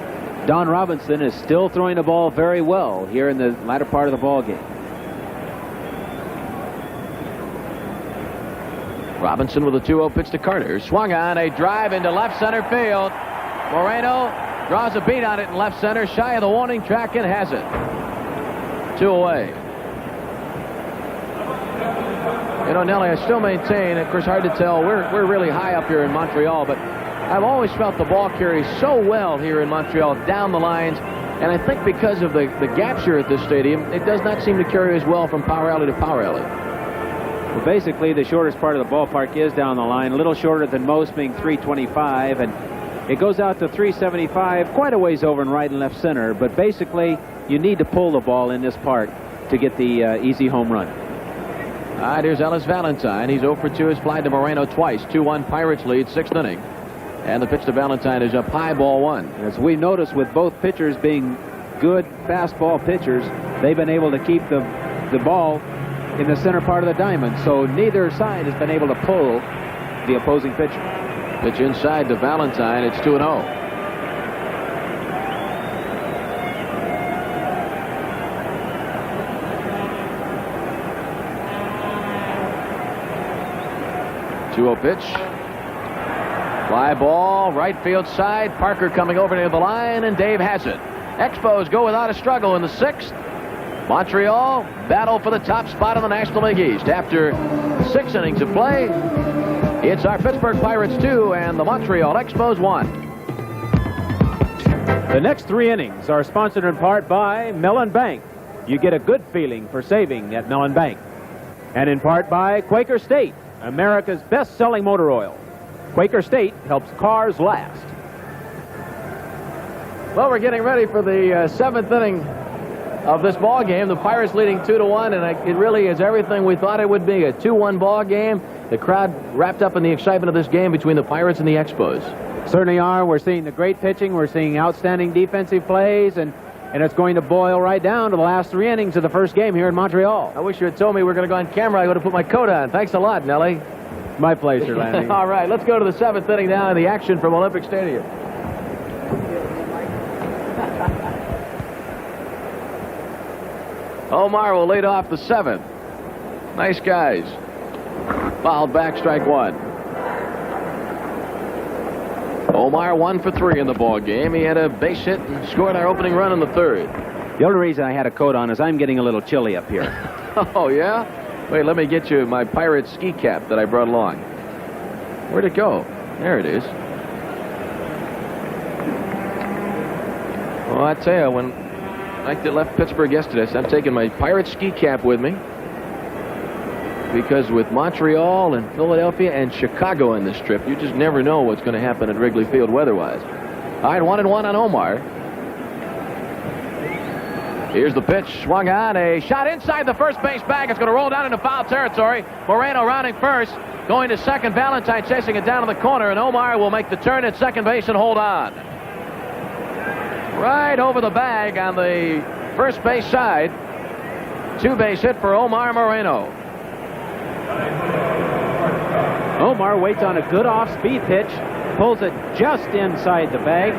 Don Robinson is still throwing the ball very well here in the latter part of the ball game. Robinson with a 2-0 pitch to Carter. Swung on a drive into left center field. Moreno draws a beat on it in left center. Shy of the warning track and has it. 2 away. You know, Nellie, I still maintain, of course, hard to tell. We're really high up here in Montreal, but I've always felt the ball carries so well here in Montreal down the lines. And I think because of the gaps here at this stadium, it does not seem to carry as well from power alley to power alley. Well, basically, the shortest part of the ballpark is down the line, a little shorter than most, being 325, and it goes out to 375, quite a ways over in right and left center. But basically, you need to pull the ball in this park to get the easy home run. All right, here's Ellis Valentine. He's 0 for 2. He's flied to Moreno twice. 2-1 Pirates lead, 6th inning. And the pitch to Valentine is up high, ball 1. As we noticed, with both pitchers being good fastball pitchers, they've been able to keep the ball in the center part of the diamond, so neither side has been able to pull the opposing pitcher. Pitch inside to Valentine. It's 2-0. Pitch. Fly ball, right field side. Parker coming over near the line, and Dave has it. Expos go without a struggle in the 6th. Montreal battle for the top spot in the National League East. After 6 innings of play, it's our Pittsburgh Pirates 2 and the Montreal Expos 1. The next 3 innings are sponsored in part by Mellon Bank. You get a good feeling for saving at Mellon Bank. And in part by Quaker State, America's best-selling motor oil. Quaker State helps cars last. Well, we're getting ready for the 7th inning of this ball game. The Pirates leading 2-1, and it really is everything we thought it would be. A 2-1 ball game. The crowd wrapped up in the excitement of this game between the Pirates and the Expos. Certainly are. We're seeing the great pitching. We're seeing outstanding defensive plays, and And it's going to boil right down to the last 3 innings of the first game here in Montreal. I wish you had told me we were going to go on camera. I would have put my coat on. Thanks a lot, Nellie. My pleasure, Lanny. All right, let's go to the 7th inning now in the action from Olympic Stadium. Omar will lead off the 7th. Nice guys. Fouled back, strike 1. Omar 1 for 3 in the ball game. He had a base hit and scored our opening run in the 3rd. The only reason I had a coat on is I'm getting a little chilly up here. Oh, yeah? Wait, let me get you my pirate ski cap that I brought along. Where'd it go? There it is. Well, I tell you, when I left Pittsburgh yesterday, so I'm taking my pirate ski cap with me. Because with Montreal and Philadelphia and Chicago in this trip, you just never know what's going to happen at Wrigley Field weather-wise. All right, 1-1 on Omar. Here's the pitch, swung on, a shot inside the first base bag. It's going to roll down into foul territory. Moreno rounding first, going to second. Valentine chasing it down in the corner, and Omar will make the turn at second base and hold on. Right over the bag on the first base side. 2-base hit for Omar Moreno. Omar waits on a good off-speed pitch, pulls it just inside the bag.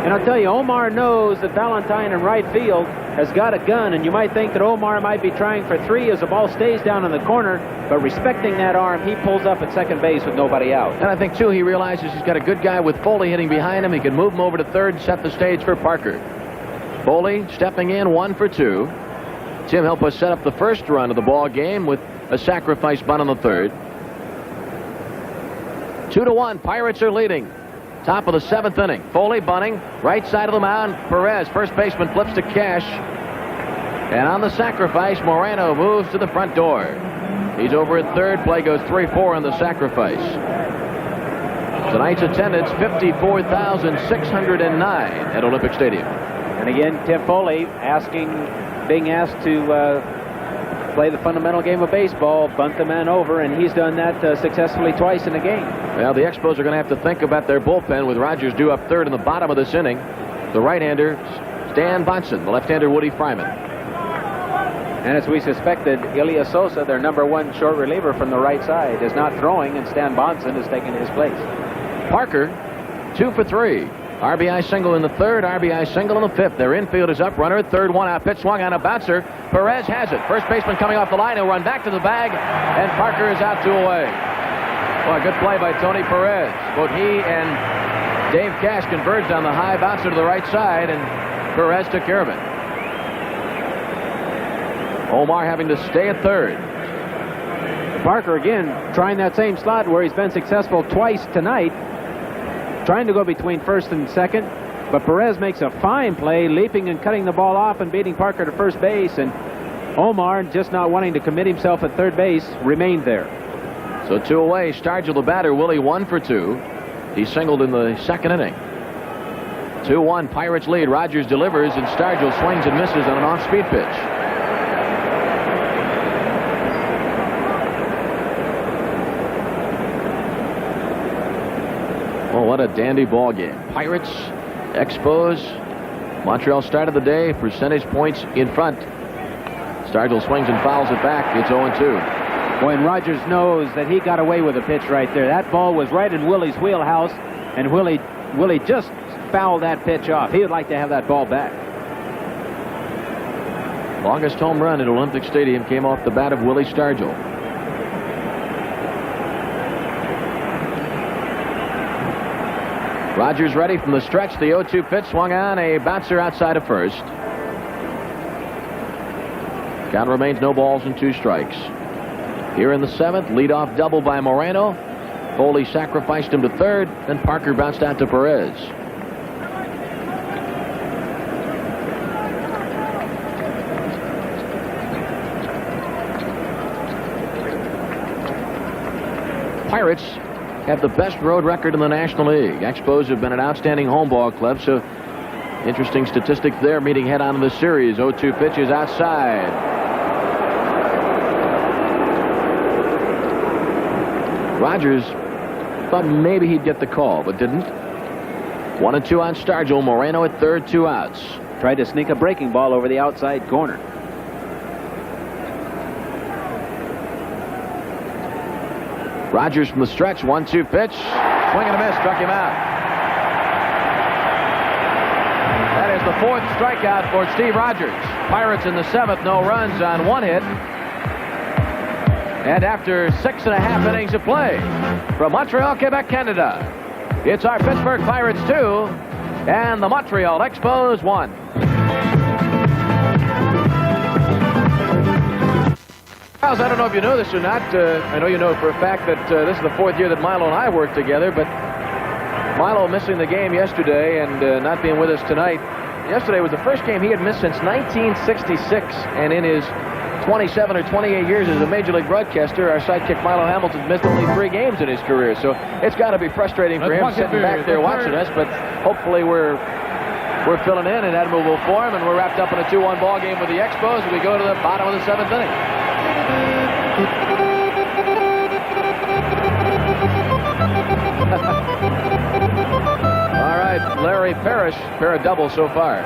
And I'll tell you, Omar knows that Valentine in right field has got a gun, and you might think that Omar might be trying for 3 as the ball stays down in the corner, but respecting that arm, he pulls up at second base with nobody out. And I think, too, he realizes he's got a good guy with Foley hitting behind him. He can move him over to third and set the stage for Parker. Foley stepping in, 1 for 2. Tim helped us set up the first run of the ball game with a sacrifice bunt on the 3rd. 2-1, Pirates are leading. Top of the 7th inning. Foley bunting, right side of the mound. Perez, first baseman, flips to Cash. And on the sacrifice, Moreno moves to the front door. He's over at third. Play goes 3-4 on the sacrifice. Tonight's attendance, 54,609 at Olympic Stadium. And again, Tim Foley being asked to play the fundamental game of baseball, bunt the man over, and he's done that successfully twice in a game. Well, the Expos are going to have to think about their bullpen with Rogers due up third in the bottom of this inning. The right-hander, Stan Bonson, the left-hander, Woody Fryman. And as we suspected, Ilya Sosa, their #1 short reliever from the right side, is not throwing, and Stan Bonson is taking his place. Parker, 2 for 3. RBI single in the 3rd, RBI single in the 5th. Their infield is up, runner at third, 1-out pitch, swung on a bouncer. Perez has it. First baseman coming off the line. He'll run back to the bag, and Parker is out 2 away. Well, a good play by Tony Perez. Both he and Dave Cash converged on the high bouncer to the right side, and Perez took care of it. Omar having to stay at third. Parker again trying that same slot where he's been successful twice tonight, trying to go between first and second, but Perez makes a fine play, leaping and cutting the ball off and beating Parker to first base, and Omar, just not wanting to commit himself at third base, remained there. So 2 away. Stargell the batter. Willie 1 for 2. He singled in the 2nd inning. 2-1, Pirates lead. Rogers delivers, and Stargell swings and misses on an off-speed pitch. Well, what a dandy ball game. Pirates, Expos. Montreal started the day, percentage points in front. Stargell swings and fouls it back. It's 0-2. When Rogers knows that he got away with a pitch right there. That ball was right in Willie's wheelhouse, and Willie just fouled that pitch off. He would like to have that ball back. Longest home run at Olympic Stadium came off the bat of Willie Stargell. Rogers ready from the stretch. The 0-2 pitch swung on, a bouncer outside of first. Count remains no balls and 2 strikes. Here in the 7th, leadoff double by Moreno. Foley sacrificed him to third, then Parker bounced out to Perez. Pirates have the best road record in the National League. Expos have been an outstanding home ball club, so interesting statistics there, meeting head-on in the series. 0-2 pitches outside. Rogers thought maybe he'd get the call, but didn't. 1-2 on Stargell. Moreno at third, 2 outs. Tried to sneak a breaking ball over the outside corner. Rogers from the stretch, 1-2 pitch. Swing and a miss, struck him out. That is the 4th strikeout for Steve Rogers. Pirates in the 7th, no runs on 1 hit. And after 6.5 innings of play, from Montreal, Quebec, Canada, it's our Pittsburgh Pirates 2 and the Montreal Expos 1. Charles, I don't know if you know this or not. I know you know for a fact that this is the 4th year that Milo and I worked together, but Milo missing the game yesterday and not being with us tonight. Yesterday was the first game he had missed since 1966, and in his 27 or 28 years as a Major League broadcaster, our sidekick Milo Hamilton missed only 3 games in his career, so it's got to be frustrating for him sitting back there watching us, but hopefully we're filling in admirable form, and we're wrapped up in a 2-1 ball game with the Expos as we go to the bottom of the 7th inning. All right, Larry Parrish, pair of doubles so far.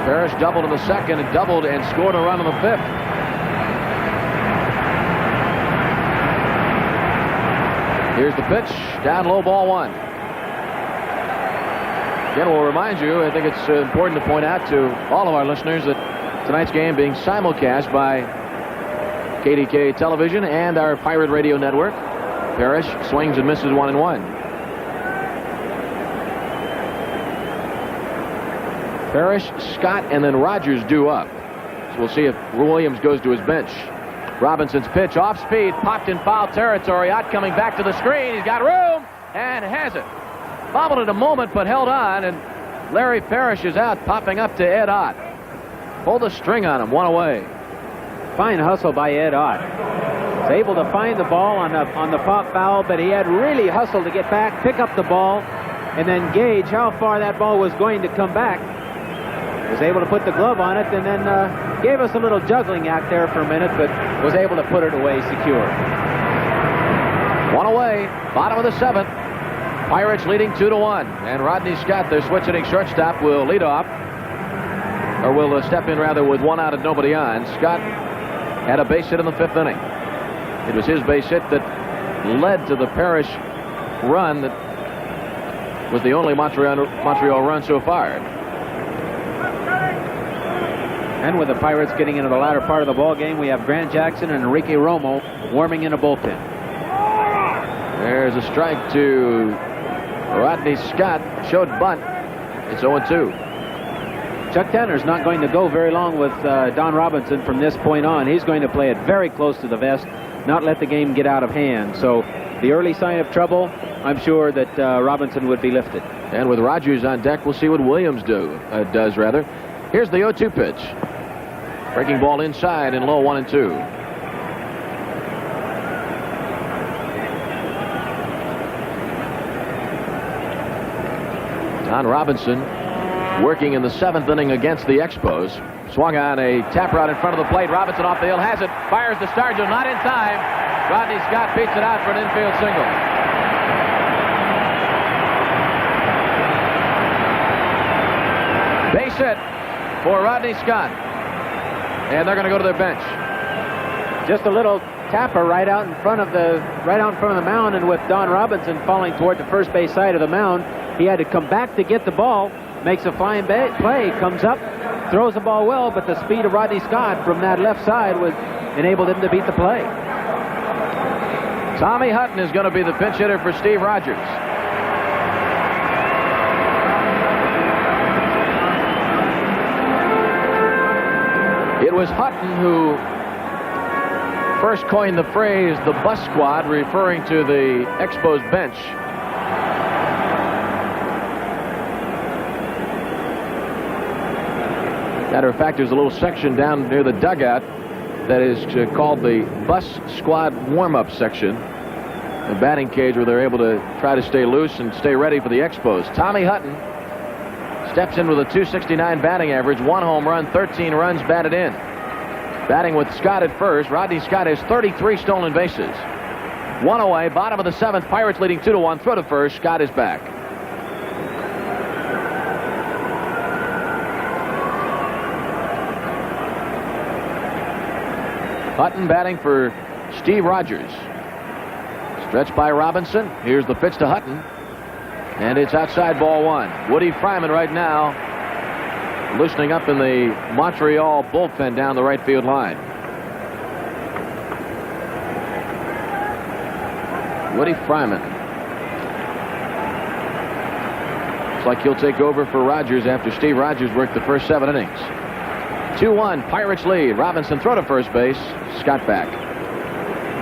Parrish doubled in the 2nd and doubled and scored a run in the 5th. Here's the pitch, down low, ball 1. Again, we'll remind you, I think it's important to point out to all of our listeners that tonight's game being simulcast by KDK Television and our Pirate Radio Network. Parrish swings and misses 1-1. Parrish, Scott, and then Rogers due up. So we'll see if Williams goes to his bench. Robinson's pitch off speed, popped in foul territory. Ott coming back to the screen. He's got room and has it. Bobbled it a moment, but held on, and Larry Parrish is out, popping up to Ed Ott. Pulled the string on him, 1 away. Fine hustle by Ed Ott. Was able to find the ball on the pop foul, but he had really hustled to get back, pick up the ball, and then gauge how far that ball was going to come back. Was able to put the glove on it, and then gave us a little juggling act there for a minute, but was able to put it away secure. 1 away, bottom of the 7th. Pirates leading 2-1, and Rodney Scott, their switch-hitting shortstop, will lead off, or will step in rather with 1 out and nobody on. Scott had a base hit in the 5th inning. It was his base hit that led to the Parrish run that was the only Montreal run so far. And with the Pirates getting into the latter part of the ball game, we have Grant Jackson and Enrique Romo warming in a bullpen. There's a strike to Rodney Scott. Showed bunt. It's 0-2. Chuck Tanner's not going to go very long with Don Robinson from this point on. He's going to play it very close to the vest, not let the game get out of hand. So the early sign of trouble, I'm sure that Robinson would be lifted. And with Rogers on deck, we'll see what Williams does. Here's the 0-2 pitch. Breaking ball inside and low, 1-2. Don Robinson working in the 7th inning against the Expos. Swung on a tap route in front of the plate. Robinson off the hill, has it, fires the Stargell, not in time. Rodney Scott beats it out for an infield single. Base hit for Rodney Scott. And they're going to go to their bench. Just a little tapper right out in front of the mound, and with Don Robinson falling toward the first base side of the mound, he had to come back to get the ball. Makes a fine play, comes up, throws the ball well, but the speed of Rodney Scott from that left side enabled him to beat the play. Tommy Hutton is going to be the pinch hitter for Steve Rogers. It was Hutton who first coined the phrase the bus squad, referring to the Expos bench. Matter of fact, there's a little section down near the dugout that is called the bus squad warm-up section, the batting cage where they're able to try to stay loose and stay ready for the Expos. Tommy Hutton steps in with a .269 batting average, 1 home run, 13 runs batted in. Batting with Scott at first, Rodney Scott has 33 stolen bases. 1 away, bottom of the 7th, Pirates leading 2-1, throw to first, Scott is back. Hutton batting for Steve Rogers. Stretched by Robinson. Here's the pitch to Hutton. And it's outside, ball one. Woody Fryman right now loosening up in the Montreal bullpen down the right field line. Woody Fryman. Looks like he'll take over for Rogers after Steve Rogers worked the first 7 innings. 2-1, Pirates lead. Robinson throw to first base. Scott back.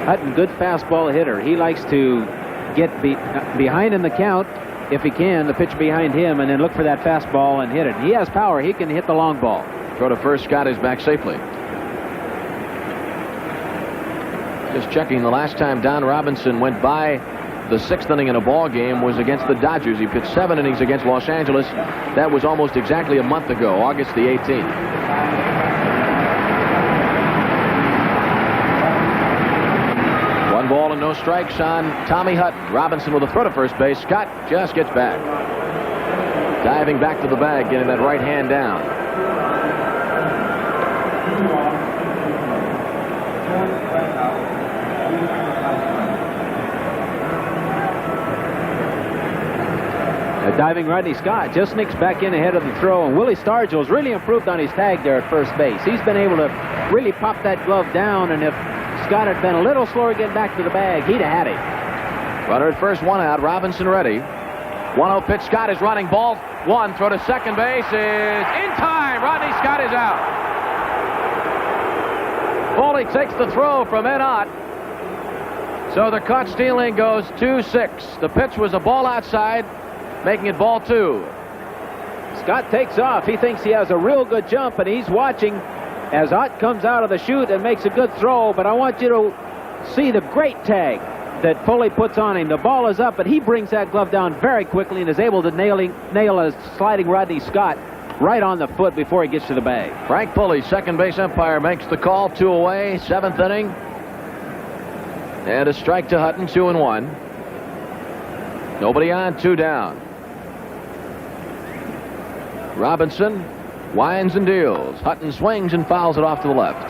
Hutton, good fastball hitter. He likes to get behind in the count if he can, the pitch behind him, and then look for that fastball and hit it. He has power. He can hit the long ball. Throw to first. Scott is back safely. Just checking, the last time Don Robinson went by the 6th inning in a ball game was against the Dodgers. He pitched 7 innings against Los Angeles. That was almost exactly a month ago, August the 18th. 1 ball and no strikes on Tommy Hutton. Robinson with a throw to first base. Scott just gets back. Diving back to the bag, getting that right hand down. Diving Rodney Scott just sneaks back in ahead of the throw, and Willie Stargell's really improved on his tag there at first base. He's been able to really pop that glove down, and if Scott had been a little slower getting back to the bag, he'd have had it. Runner at first, 1 out. Robinson ready. 1-0 pitch. Scott is running. Ball 1. Throw to second base is in time. Rodney Scott is out. Foley takes the throw from Ed Ott. So the caught stealing goes 2-6. The pitch was a ball outside, making it ball 2. Scott takes off. He thinks he has a real good jump, and he's watching as Ott comes out of the chute and makes a good throw. But I want you to see the great tag that Foley puts on him. The ball is up, but he brings that glove down very quickly and is able to nail a sliding Rodney Scott right on the foot before he gets to the bag. Frank Foley, second base umpire, makes the call. 2 away, 7th inning. And a strike to Hutton, 2-1. Nobody on, 2 down. Robinson winds and deals. Hutton swings and fouls it off to the left.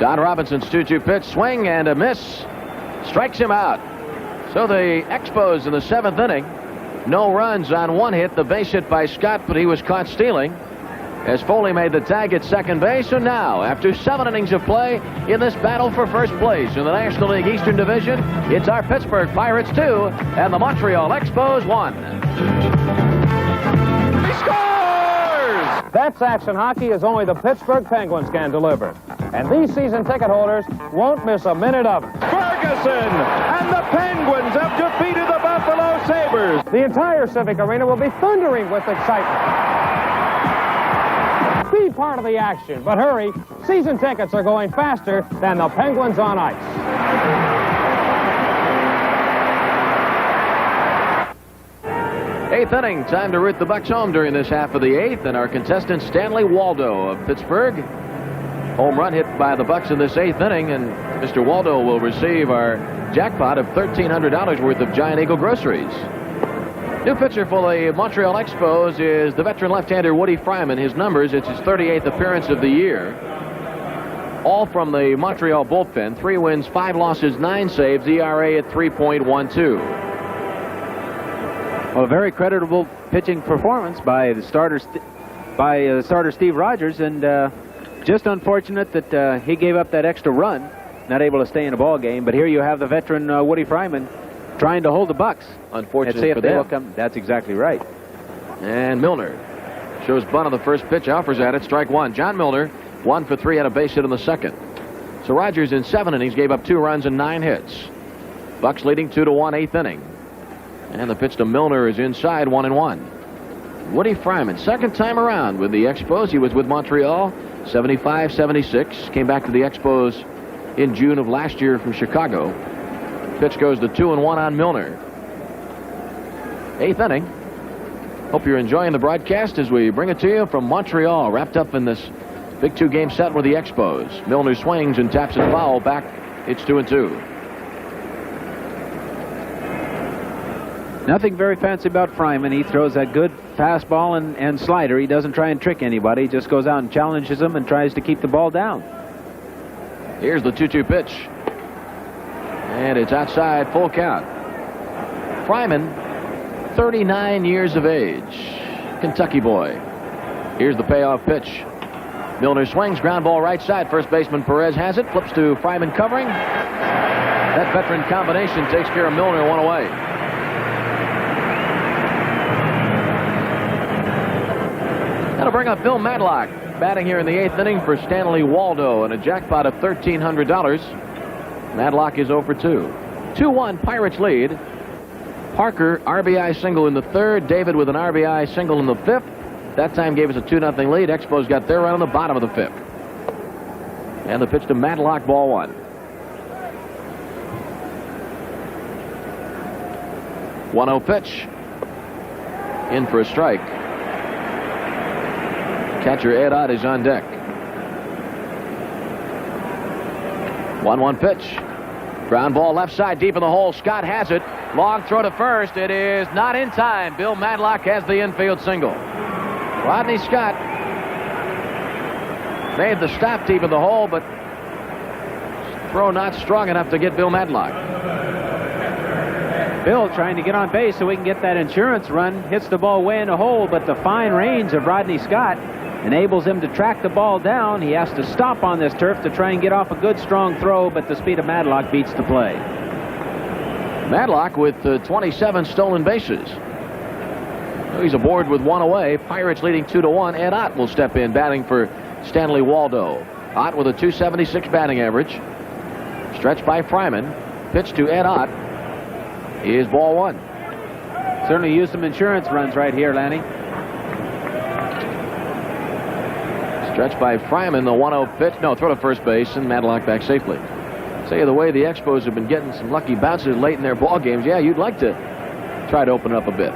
Don Robinson's 2-2 pitch, swing and a miss, strikes him out. So the Expos in the 7th inning, no runs on 1 hit, the base hit by Scott, but he was caught stealing as Foley made the tag at second base. So now, after 7 innings of play in this battle for first place in the National League Eastern Division, it's our Pittsburgh Pirates 2 and the Montreal Expos 1. He scores! That's action hockey as only the Pittsburgh Penguins can deliver. And these season ticket holders won't miss a minute of it. Ferguson and the Penguins have defeated the Buffalo Sabres. The entire Civic Arena will be thundering with excitement. Be part of the action, but hurry. Season tickets are going faster than the Penguins on ice. Eighth inning, time to root the Bucks home during this half of the 8th, and our contestant Stanley Waldo of Pittsburgh. Home run hit by the Bucks in this 8th inning, and Mr. Waldo will receive our jackpot of $1,300 worth of Giant Eagle groceries. New pitcher for the Montreal Expos is the veteran left-hander Woody Fryman. His numbers, it's his 38th appearance of the year. All from the Montreal bullpen. 3 wins, 5 losses, 9 saves, ERA at 3.12. Well, a very creditable pitching performance by the starter, Steve Rogers, and just unfortunate that he gave up that extra run, not able to stay in a ball game. But here you have the veteran Woody Fryman trying to hold the Bucks. Unfortunate see if for they them. will come. That's exactly right. And Milner shows bunt on the first pitch, offers at it, strike 1. John Milner, 1 for 3, had a base hit in the second. So Rogers in 7 innings gave up 2 runs and 9 hits. Bucks leading 2-1, 8th inning. And the pitch to Milner is inside, 1-1. Woody Fryman, second time around with the Expos. He was with Montreal, 75-76. Came back to the Expos in June of last year from Chicago. Pitch goes to 2-1 on Milner. 8th inning. Hope you're enjoying the broadcast as we bring it to you from Montreal, wrapped up in this Big 2-game set with the Expos. Milner swings and taps it foul back. It's 2-2. Nothing very fancy about Fryman. He throws that good fastball and slider. He doesn't try and trick anybody. He just goes out and challenges them and tries to keep the ball down. Here's the 2-2 pitch. And it's outside, full count. Fryman, 39 years of age. Kentucky boy. Here's the payoff pitch. Milner swings, ground ball right side. First baseman Perez has it. Flips to Fryman covering. That veteran combination takes care of Milner, one away. That'll bring up Bill Madlock, batting here in the 8th inning for Stanley Waldo and a jackpot of $1,300. Madlock is 0 for 2. 2-1 Pirates lead. Parker, RBI single in the 3rd. David with an RBI single in the 5th. That time gave us a 2-0 lead. Expos got their run on the bottom of the 5th. And the pitch to Madlock, ball 1. 1-0 pitch. In for a strike. Catcher Ed Ott is on deck. 1-1 pitch. Ground ball left side deep in the hole. Scott has it. Long throw to first. It is not in time. Bill Madlock has the infield single. Rodney Scott made the stop deep in the hole, but throw not strong enough to get Bill Madlock. Bill trying to get on base so we can get that insurance run. Hits the ball way in the hole, but the fine range of Rodney Scott enables him to track the ball down. He has to stop on this turf to try and get off a good strong throw, but the speed of Madlock beats the play. Madlock with 27 stolen bases. He's aboard with 1 away. Pirates leading 2-1. Ed Ott will step in, batting for Stanley Waldo. Ott with a .276 batting average. Stretched by Fryman. Pitch to Ed Ott is ball 1. Certainly use some insurance runs right here, Lanny. Stretched by Fryman, the 1-0 pitch. No, throw to first base, and Madlock back safely. Say the way the Expos have been getting some lucky bounces late in their ball games, yeah, you'd like to try to open up a bit.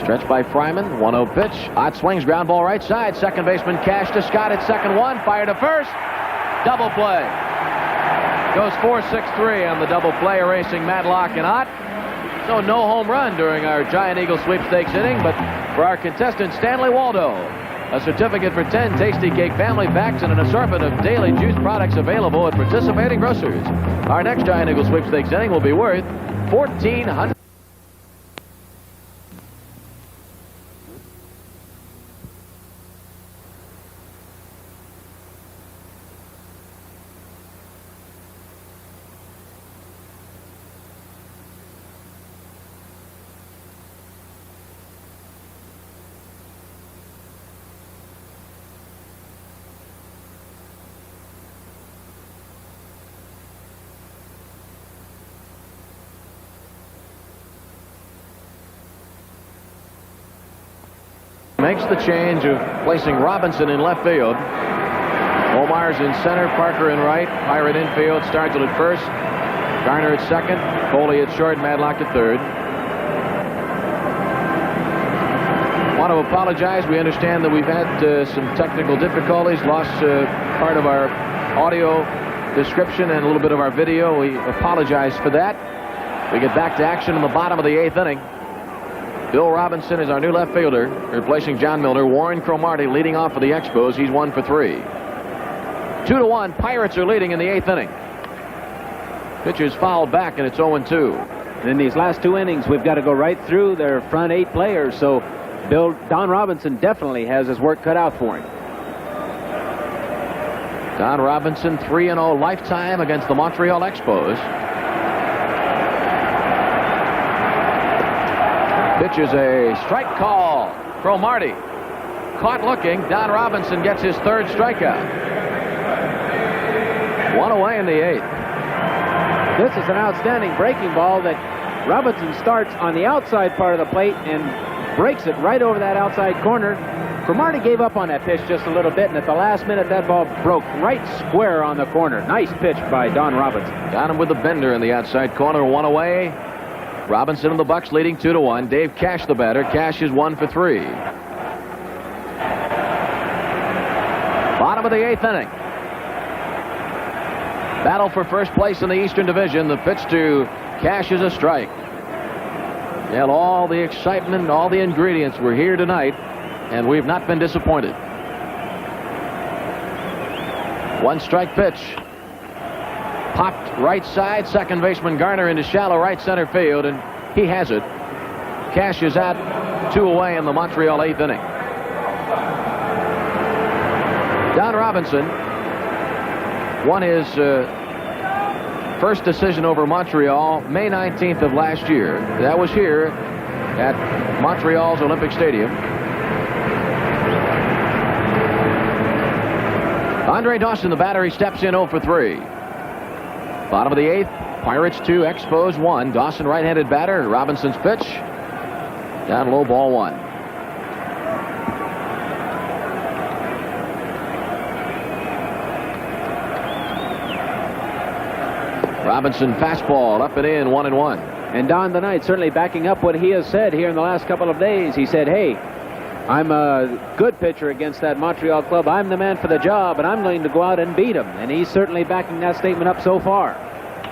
Stretched by Fryman, 1-0 pitch. Ott swings, ground ball right side. Second baseman Cash to Scott at second one. Fire to first. Double play. Goes 4-6-3 on the double play, erasing Madlock and Ott. So no home run during our Giant Eagle sweepstakes inning, but for our contestant Stanley Waldo, a certificate for 10 Tasty Cake family packs and an assortment of daily juice products available at participating grocers. Our next Giant Eagle sweepstakes inning will be worth $1,400. Makes the change of placing Robinson in left field. Omar's in center, Parker in right. Pirate infield, Stargell at first. Garner at second. Foley at short, Madlock at third. Want to apologize. We understand that we've had some technical difficulties. Lost part of our audio description and a little bit of our video. We apologize for that. We get back to action in the bottom of the 8th inning. Bill Robinson is our new left fielder, replacing John Milner. Warren Cromartie leading off for the Expos. He's 1 for 3. 2-1. Pirates are leading in the 8th inning. Pitch is fouled back, and it's 0-2. In these last 2 innings, we've got to go right through their front 8 players, so Don Robinson definitely has his work cut out for him. Don Robinson, 3-0 lifetime against the Montreal Expos. Pitch is a strike call. Cromartie caught looking. Don Robinson gets his 3rd strikeout. 1 away in the 8th. This is an outstanding breaking ball that Robinson starts on the outside part of the plate and breaks it right over that outside corner. Cromartie gave up on that pitch just a little bit, and at the last minute that ball broke right square on the corner. Nice pitch by Don Robinson. Got him with the bender in the outside corner. 1 away. Robinson and the Bucks leading 2-1. Dave Cash the batter. Cash is 1 for 3. Bottom of the 8th inning. Battle for first place in the Eastern Division. The pitch to Cash is a strike. Yeah, all the excitement, all the ingredients were here tonight, and we've not been disappointed. 1-strike pitch. Popped right side. Second baseman Garner into shallow right center field, and he has it. Cash is out 2 away in the Montreal 8th inning. Don Robinson won his first decision over Montreal May 19th of last year. That was here at Montreal's Olympic Stadium. Andre Dawson, the batter, he steps in 0 for 3. Bottom of the 8th, Pirates 2, Expos 1. Dawson, right-handed batter. Robinson's pitch. Down low, ball 1. Robinson fastball up and in, 1-1. And Don tonight certainly backing up what he has said here in the last couple of days. He said, hey, I'm a good pitcher against that Montreal club. I'm the man for the job, and I'm going to go out and beat him. And he's certainly backing that statement up so far.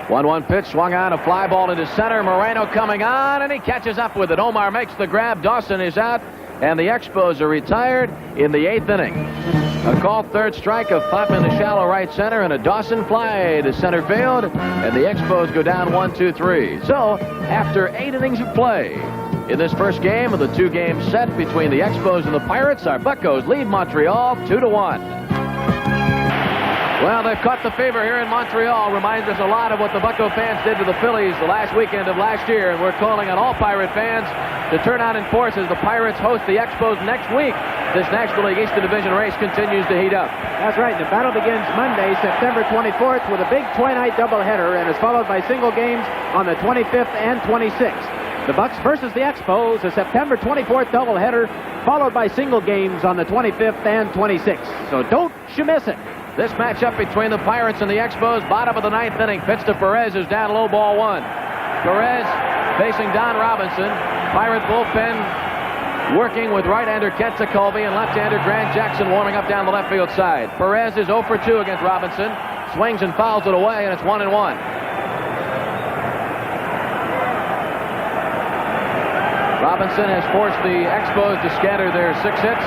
1-1 pitch, swung on, a fly ball into center. Moreno coming on, and he catches up with it. Omar makes the grab. Dawson is out, and the Expos are retired in the 8th inning. A called third strike, a pop into shallow right center, and a Dawson fly to center field, and the Expos go down 1-2-3. So, after 8 innings of play, in this first game of the 2-game set between the Expos and the Pirates, our Buccos lead Montreal 2-1. Well, they've caught the fever here in Montreal. Reminds us a lot of what the Bucco fans did to the Phillies the last weekend of last year, and we're calling on all Pirate fans to turn out in force as the Pirates host the Expos next week. This National League Eastern Division race continues to heat up. That's right. The battle begins Monday, September 24th, with a big twilight doubleheader, and is followed by single games on the 25th and 26th. The Bucks versus the Expos, a September 24th doubleheader, followed by single games on the 25th and 26th. So don't you miss it. This matchup between the Pirates and the Expos, bottom of the 9th inning. Pitch to Perez is down low, ball 1. Perez facing Don Robinson. Pirate bullpen working with right-hander Kent Tekulve and left-hander Grant Jackson warming up down the left field side. Perez is 0 for 2 against Robinson. Swings and fouls it away, and it's 1-1. Robinson has forced the Expos to scatter their 6 hits.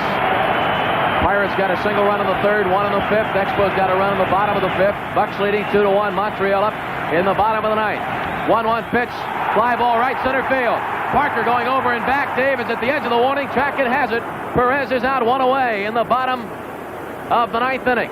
Pirates got a single run in the 3rd, 1 in the 5th. Expos got a run in the bottom of the 5th. Bucks leading 2-1. Montreal up in the bottom of the 9th. 1-1 pitch. Fly ball right center field. Parker going over and back. Davis at the edge of the warning track. It has it. Perez is out 1 away in the bottom of the 9th inning.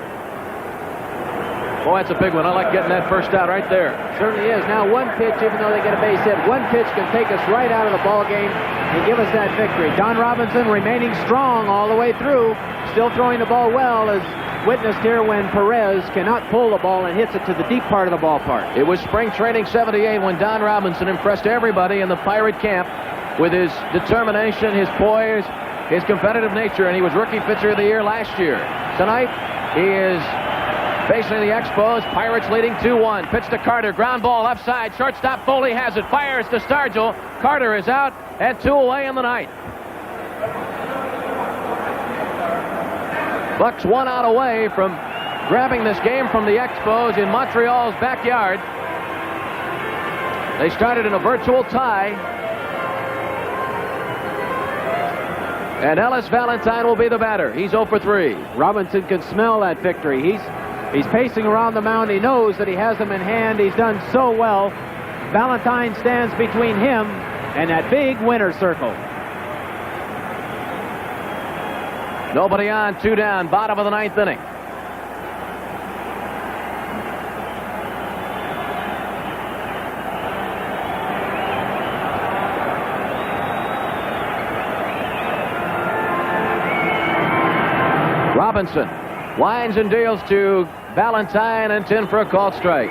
Boy, that's a big one. I like getting that first out right there. Certainly is. Now, one pitch, even though they get a base hit, one pitch can take us right out of the ball game and give us that victory. Don Robinson remaining strong all the way through, still throwing the ball well, as witnessed here when Perez cannot pull the ball and hits it to the deep part of the ballpark. It was spring training '78 when Don Robinson impressed everybody in the Pirate camp with his determination, his poise, his competitive nature, and he was Rookie Pitcher of the Year last year. Tonight, he is facing the Expos. Pirates leading 2-1. Pitch to Carter. Ground ball left side. Shortstop Foley has it. Fires to Stargell. Carter is out and 2 away in the 9th. Bucks 1 out away from grabbing this game from the Expos in Montreal's backyard. They started in a virtual tie. And Ellis Valentine will be the batter. He's 0 for 3. Robinson can smell that victory. He's pacing around the mound. He knows that he has them in hand. He's done so well. Valentine stands between him and that big winner's circle. Nobody on, 2 down, bottom of the 9th inning. Robinson winds and deals to Valentine and 10 for a called strike.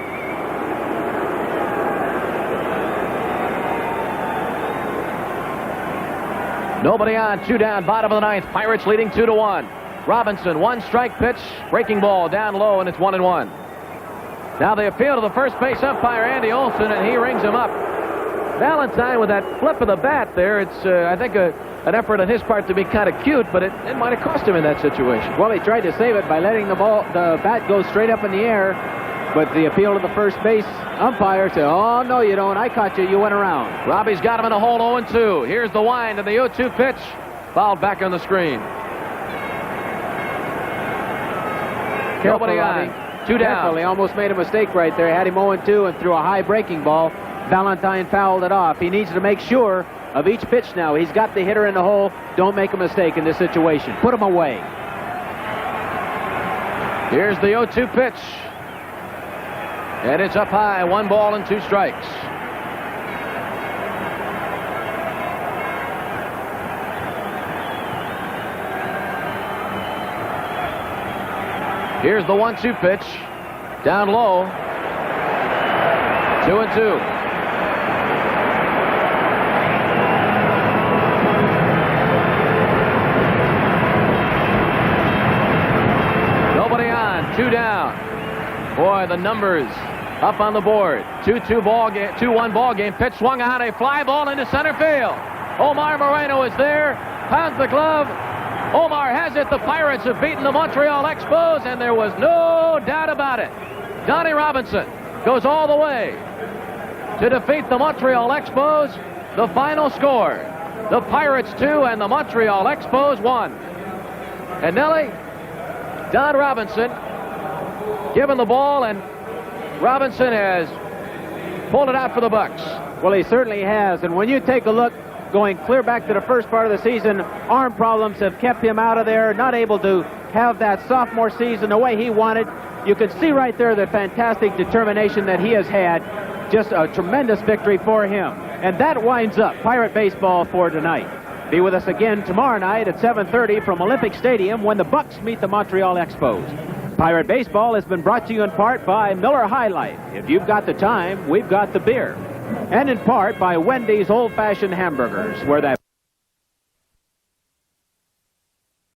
Nobody on, 2 down, bottom of the 9th. Pirates leading 2-1. Robinson, 1-strike pitch, breaking ball down low, and it's 1-1. Now they appeal to the first base umpire, Andy Olson, and he rings him up. Valentine with that flip of the bat there, it's, I think, an effort on his part to be kind of cute, but it might have cost him in that situation. Well, he tried to save it by letting the bat go straight up in the air, but the appeal to the first base umpire said, oh, no, you don't. I caught you. You went around. Robbie's got him in a hole 0-2. Here's the wind of the 0-2 pitch. Fouled back on the screen. Careful, Nobody Robbie. on. 2 down. Careful. He almost made a mistake right there. Had him 0-2 and threw a high breaking ball. Valentine fouled it off. He needs to make sure of each pitch now. He's got the hitter in the hole. Don't make a mistake in this situation. Put him away. Here's the 0-2 pitch. And it's up high. 1 ball and 2 strikes. Here's the 1-2 pitch. Down low. 2-2. Nobody on. 2 down. Boy, the numbers up on the board. 2-2 ball game. 2-1 ball game. Pitch swung on, a fly ball into center field. Omar Moreno is there. Pounds the glove. Omar has it. The Pirates have beaten the Montreal Expos, and there was no doubt about it. Donnie Robinson goes all the way to defeat the Montreal Expos. The final score, the Pirates 2 and the Montreal Expos 1. And Nellie, Don Robinson given the ball, and Robinson has pulled it out for the Bucks. Well, he certainly has. And when you take a look, going clear back to the first part of the season, arm problems have kept him out of there, not able to have that sophomore season the way he wanted. You can see right there the fantastic determination that he has had. Just a tremendous victory for him. And that winds up Pirate Baseball for tonight. Be with us again tomorrow night at 7:30 from Olympic Stadium when the Bucks meet the Montreal Expos. Pirate Baseball has been brought to you in part by Miller High Life. If you've got the time, we've got the beer. And in part by Wendy's Old-Fashioned Hamburgers, where that